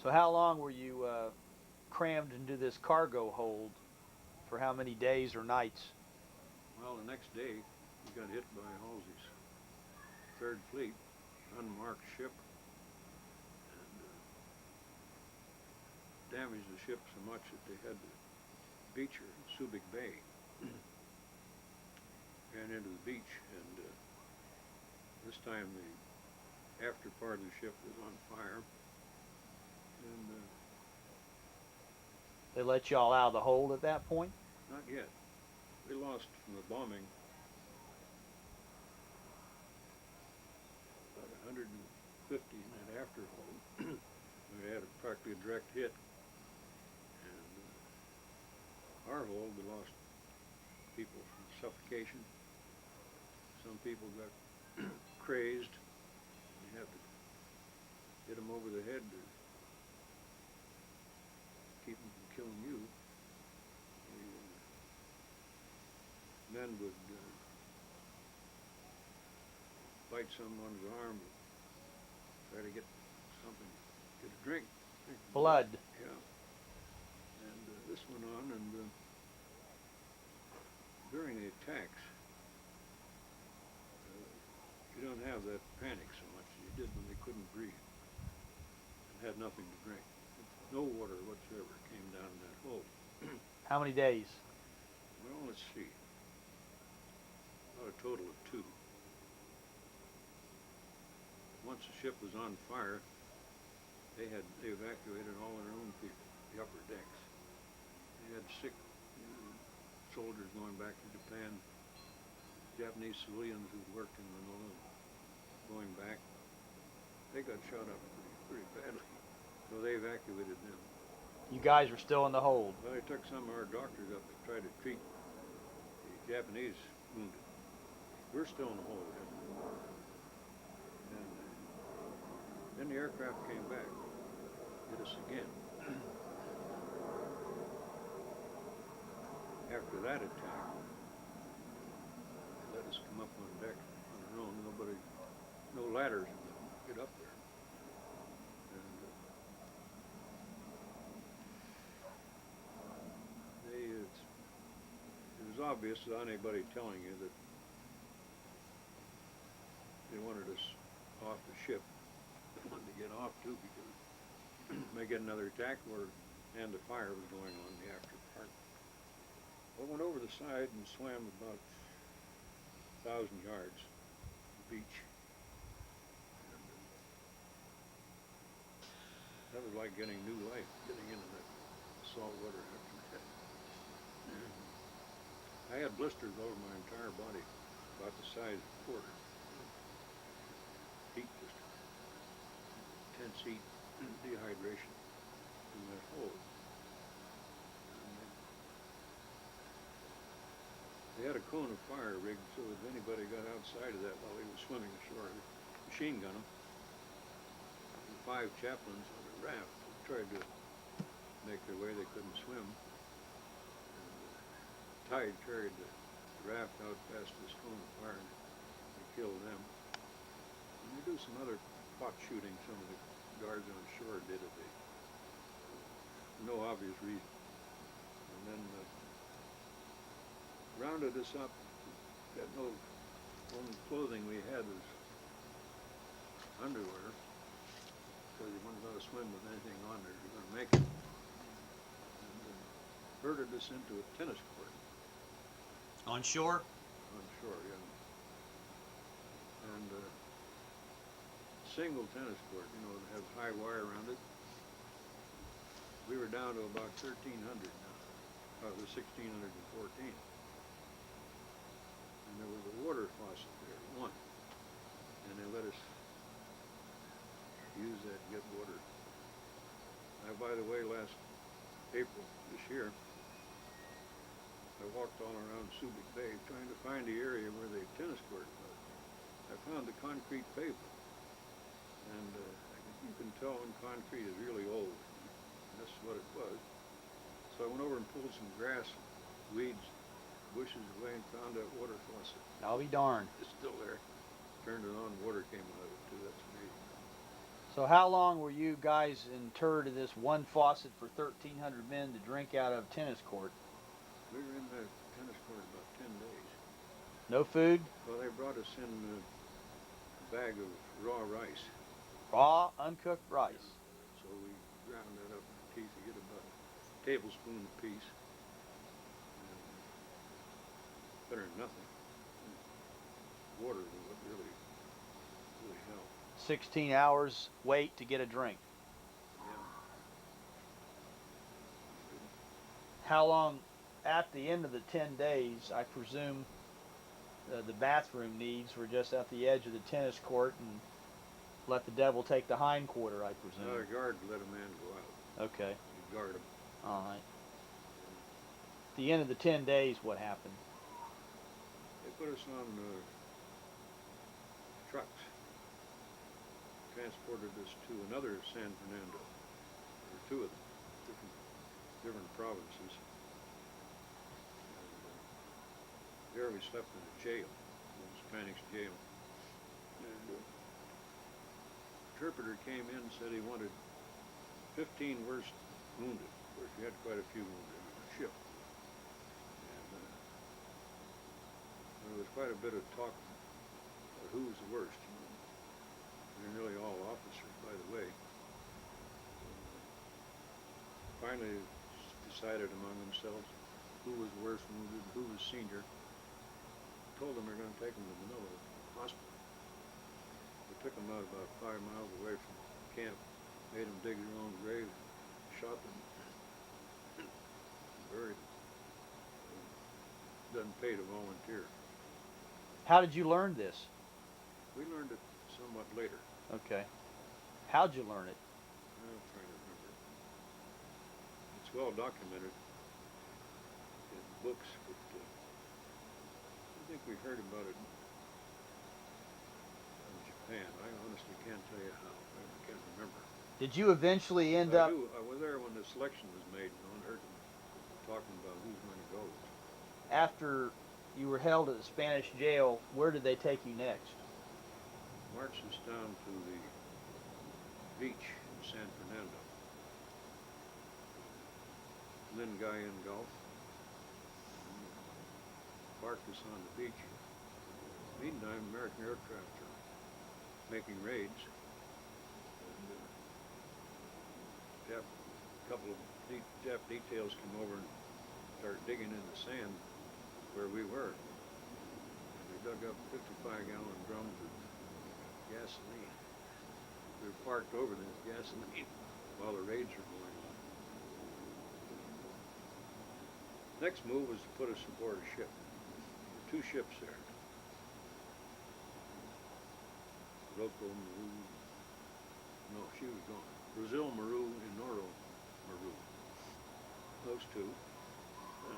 So how long were you crammed into this cargo hold? For how many days or nights? Well, the next day, we got hit by Halsey's Third Fleet, unmarked ship, and damaged the ship so much that they had to beach her in Subic Bay. Ran into the beach, and this time the after part of the ship was on fire, and They let y'all out of the hold at that point? not yet. We lost from the bombing about 150 in that after hold. We had practically a direct hit, and our hold, we lost people from suffocation. Some people got crazed. You had to hit them over the head to keep them from killing you. The men would bite someone's arm, try to get something, get a drink. Blood. Yeah. And this went on, and during the attacks, you don't have that panic so much as you did when they couldn't breathe and had nothing to drink. No water whatsoever came down in that hole. How many days? Well, let's see. About a total of 2. Once the ship was on fire, they evacuated all their own people, the upper decks. They had sick soldiers going back to Japan, Japanese civilians who worked in Manila going back. They got shot up pretty badly, so they evacuated them. You guys were still in the hold. Well, they took some of our doctors up to try to treat the Japanese wounded. We're still in the hole. And then the aircraft came back, hit us again. After that attack, they let us come up on deck on our own. No ladders to get up there. And it was obvious without anybody telling you that they wanted us off the ship. They wanted to get off too because they may get another attack and the fire was going on in the after part. I went over the side and swam about 1,000 yards to the beach. And that was like getting new life, getting into that salt water after that. I had blisters over my entire body, about the size of a quarter. Heat blisters, intense heat, dehydration in that hole. They had a cone of fire rigged so if anybody got outside of that while he was swimming ashore, they'd machine gun them. And 5 chaplains on a raft tried to make their way. They couldn't swim. And the tide carried the raft out past this cone of fire and killed them. And they do some other pot shooting some of the guards on shore did it. For no obvious reason. And then rounded us up. Got no only clothing we had was underwear because you weren't going to swim with anything on there. You're going to make it. And herded us into a tennis court. On shore? On shore, yeah. And single tennis court, that has high wire around it. We were down to about 1,300 now. Out of the 1,614. And there was a water faucet there, one. And they let us use that to get water. Now, by the way, last April this year, I walked all around Subic Bay trying to find the area where the tennis court was. I found the concrete pavement. And you can tell when concrete is really old. And this is what it was. So I went over and pulled some grass, weeds, bushes away and found that water faucet. I'll be darned. It's still there. Turned it on, water came out of it too. That's amazing. So how long were you guys interred in this one faucet for 1,300 men to drink out of tennis court? We were in the tennis court about 10 days. No food? Well, they brought us in a bag of raw rice. Raw, uncooked rice. So we ground that up in our teeth to get about a tablespoon apiece. Better than nothing. Water would really help. 16 hours wait to get a drink. Yeah. How long, at the end of the 10 days, I presume the bathroom needs were just at the edge of the tennis court and let the devil take the hind quarter, I presume. Not a guard let a man go out. Okay. You guard him. All right. At the end of the 10 days, what happened? They put us on trucks. Transported us to another San Fernando. There were two of them, different provinces. And, there we slept in a jail, a Spanish jail. And interpreter came in and said he wanted 15 worst wounded. Of course, we had quite a few wounded on the ship. And there was quite a bit of talk about who was the worst. They're nearly all officers, by the way. Finally decided among themselves who was worst wounded, who was senior. Told them they're going to take them to Manila Hospital. We took them out about 5 miles away from camp, made them dig their own grave, shot them, buried them. Doesn't pay to volunteer. How did you learn this? We learned it somewhat later. Okay. How'd you learn it? I'm trying to remember. It's well documented in books, but I think we heard about it in Japan. I honestly can't tell you how. I can't remember. Did you eventually end up... I was there when the selection was made, and I heard them talking about who's going to go. After you were held at the Spanish jail, where did they take you next? Marched us down to the beach in San Fernando. Lingayen Gulf. Parked us on the beach. Meantime, American aircraft are making raids. And a couple of Jap details came over and started digging in the sand where we were. And we dug up 55-gallon drums of gasoline. We were parked over the gasoline while the raids were going on. Next move was to put us aboard a ship. There were 2 ships there. Rocco Maru. No, she was gone. Brazil Maru and Noro Maru. Those 2. And a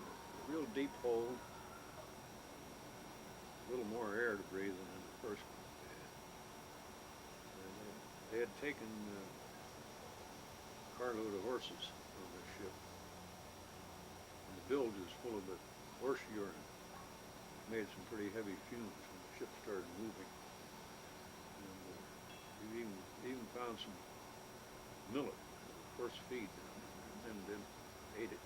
real deep hole. A little more air to breathe than in the first one. And they had taken a carload of horses on the ship. And the bilge was full of the horse urine. Made some pretty heavy fumes when the ship started moving. And we even found some millet, horse feed, and then ate it.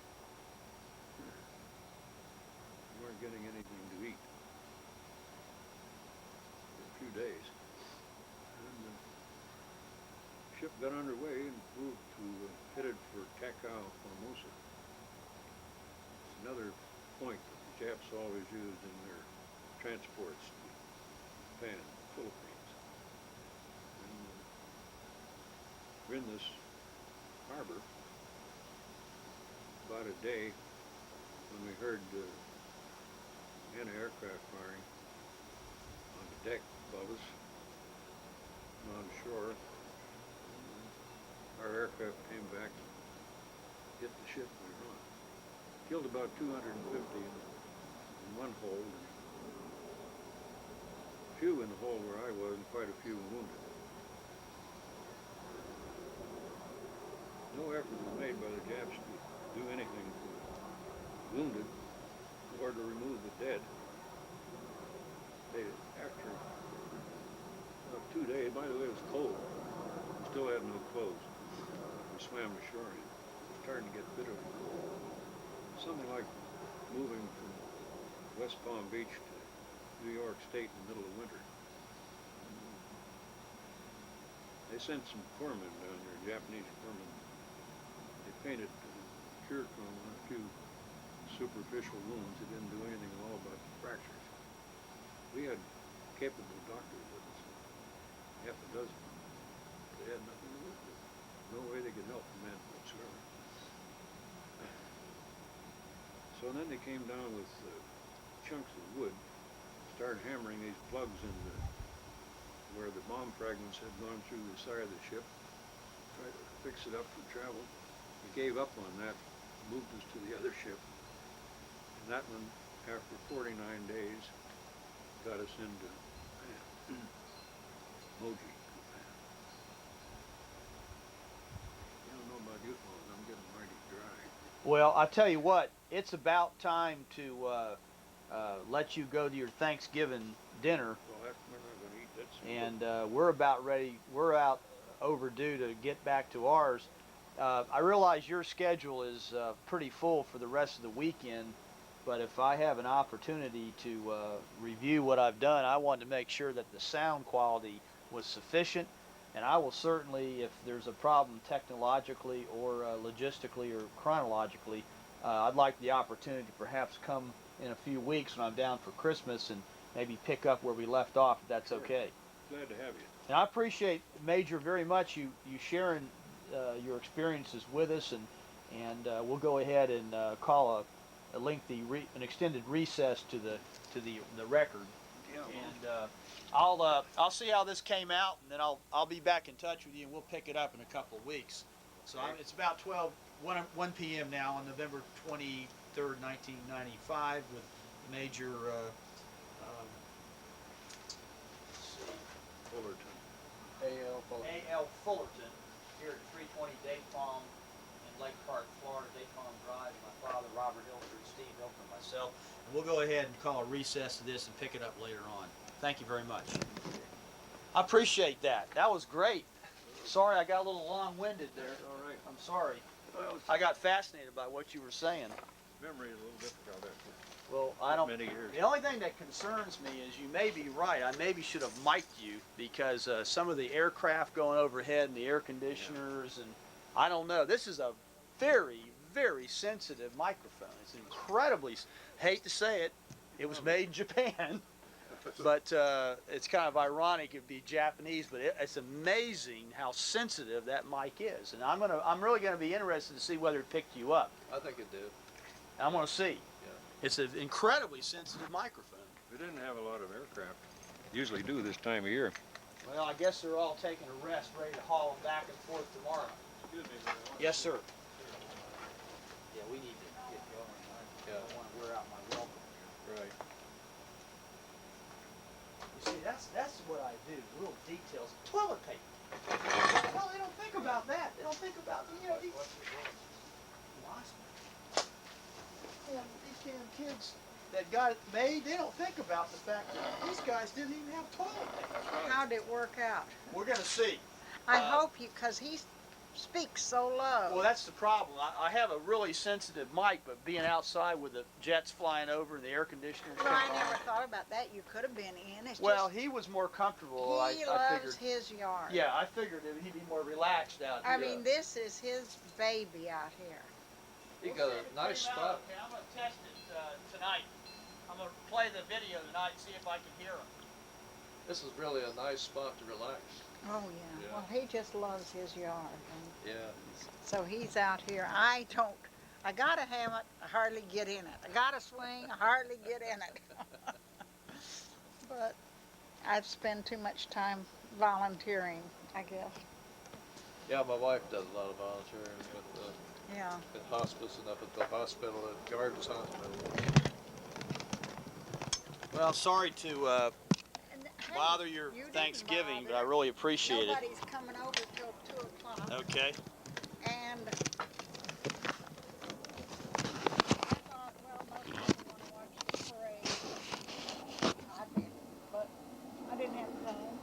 We weren't getting anything to eat for a few days. And the ship got underway and moved to, headed for Cacao, Formosa. It's another point that the Japs always used in their transports to Japan and the Philippines. And we're in this harbor about a day when we heard anti-aircraft firing on the deck above us and on shore. Our aircraft came back and hit the ship we were on. Killed about 250 in one hole. A few in the hole where I was, and quite a few wounded. No effort was made by the Japs to do anything for the wounded or to remove the dead. They, after about 2 days, by the way, it was cold. still had no clothes. We swam ashore and it was starting to get bitter. Something like moving from West Palm Beach to New York State in the middle of winter. They sent some corpsmen down there, Japanese corpsmen. They painted cure chrome on a few superficial wounds. They didn't do anything at all about the fractures. We had capable doctors with us, half a dozen. They had nothing to work with. No way they could help the men whatsoever. So then they came down with chunks of wood, started hammering these plugs into where the bomb fragments had gone through the side of the ship, tried to fix it up for travel. We gave up on that, moved us to the other ship, and that one, after 49 days, got us into Moji. I don't know about you fellas, I'm getting mighty dry. Well, I tell you what, it's about time to let you go to your Thanksgiving dinner, Well, we're not going to eat that soon. and we're about ready. We're out overdue to get back to ours. I realize your schedule is pretty full for the rest of the weekend, but if I have an opportunity to review what I've done, I want to make sure that the sound quality was sufficient, and I will certainly, if there's a problem technologically or logistically or chronologically, I'd like the opportunity to perhaps come in a few weeks when I'm down for Christmas and maybe pick up where we left off, if that's Sure. okay. Glad to have you. And I appreciate, Major, very much you sharing your experiences with us, and we'll go ahead and call a lengthy, an extended recess to the record. Yeah, And I'll see how this came out, and then I'll be back in touch with you, and we'll pick it up in a couple of weeks. So it's about 1 p.m. now on November 23rd, 1995, with Major. Fullerton. A.L. Fullerton. A.L. Fullerton, here at 320 Date Palm in Lake Park, Florida, Date Palm Drive. My father, Robert Hilton, Steve Hilton, and myself. And we'll go ahead and call a recess to this and pick it up later on. Thank you very much. I appreciate that. That was great. Sorry I got a little long-winded there. That's all right. I'm sorry. Well, I got fascinated by what you were saying. memory is a little difficult after Well, I don't. many years. The only thing that concerns me is you may be right. I maybe should have mic'd you because some of the aircraft going overhead and the air conditioners and I don't know. This is a very, very sensitive microphone. It's incredibly. Hate to say it. It was made in Japan, but it's kind of ironic it'd be Japanese. But it's amazing how sensitive that mic is, and I'm really gonna be interested to see whether it picked you up. I think it did. I'm gonna see. It's an incredibly sensitive microphone. We didn't have a lot of aircraft. Usually do this time of year. Well, I guess they're all taking a rest, ready to haul them back and forth tomorrow. Excuse me. Yes, sir. Yeah, we need to get going. I don't want to wear out my welcome here. Right. You see, that's what I do. Little details. Toilet paper. Well, they don't think about that. They don't think about these. These damn kids that got it made, they don't think about the fact that these guys didn't even have toilet paper. How'd it work out? We're gonna see. I hope you, because he speaks so low. Well, that's the problem. I have a really sensitive mic, but being outside with the jets flying over and the air conditioners. Well, I never thought about that. You could have been in. It's Well, just, he was more comfortable. he I loves figured. his yard. Yeah, I figured that he'd be more relaxed out here. I mean, this is his baby out here. You got a nice spot. Okay, I'm gonna test it tonight. I'm gonna play the video tonight and see if I can hear him. This is really a nice spot to relax. Oh, yeah. Yeah. Well, he just loves his yard. And Yeah. so he's out here. I got a hammock, I hardly get in it. I got a swing, I hardly get in it. But I've spent too much time volunteering, I guess. Yeah, my wife does a lot of volunteering with Yeah. at hospice and up at the hospital at Gardens Hospital. Well, sorry to And, hey, bother your you didn't Thanksgiving, but I bother. really appreciate it. Nobody's coming over till 2 o'clock. Okay. And I thought, well, most people want to watch the parade. I did, but I didn't have time.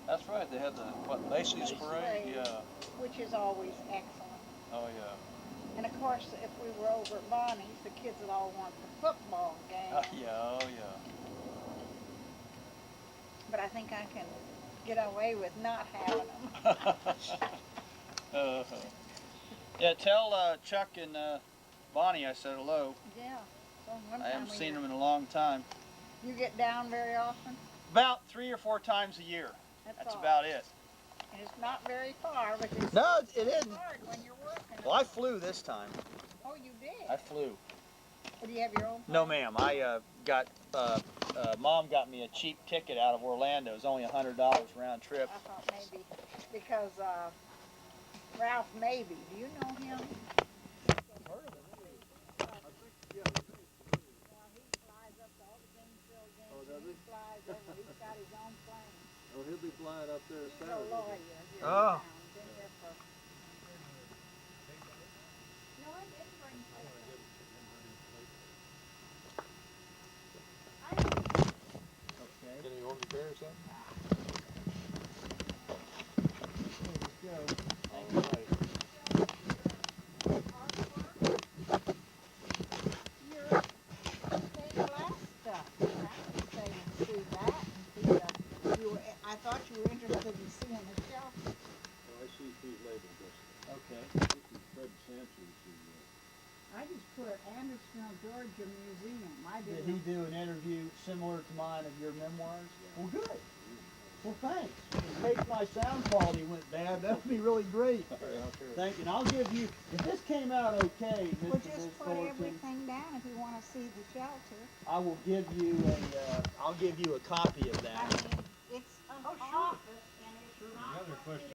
That's right. they had the, what, Macy's Macy's parade? parade. Yeah, which is always excellent. oh, yeah. And of course, if we were over at Bonnie's, the kids would all want the football game. Yeah, oh, yeah. But I think I can get away with not having them. Yeah, tell Chuck and Bonnie I said hello. Yeah. So one I time haven't we seen were- them in a long time. You get down very often? About 3 or 4 times a year. That's all. about it. And it's not very far, but it's No, it isn't. hard when you're working. Well, I flew this time. Oh, you did? I flew. Do you have your own No, plane? ma'am. I got Mom got me a cheap ticket out of Orlando. It was only $100 round trip. I thought maybe because Ralph Maybe. Do you know him? Oh, he'll be flying up there He's a lawyer here in Oh. town. Been here for... No, I didn't bring plates. Okay. Can you hold the bear or something? I thought you were interested in seeing the shelter. Oh, I see Pete labeled this. Okay. This is Fred Sanchez who, I just put Andersonville, Georgia Museum. I Did didn't. he do an interview similar to mine of your memoirs? Well, good. Well, thanks. In case my sound quality went bad, that would be really great. Thank you. And I'll give you, if this came out okay, Well, Mr. just put Fullerton, everything down if you want to see the shelter. I will give you I'll give you a copy of that. I mean, it's an office and it's not. Another question.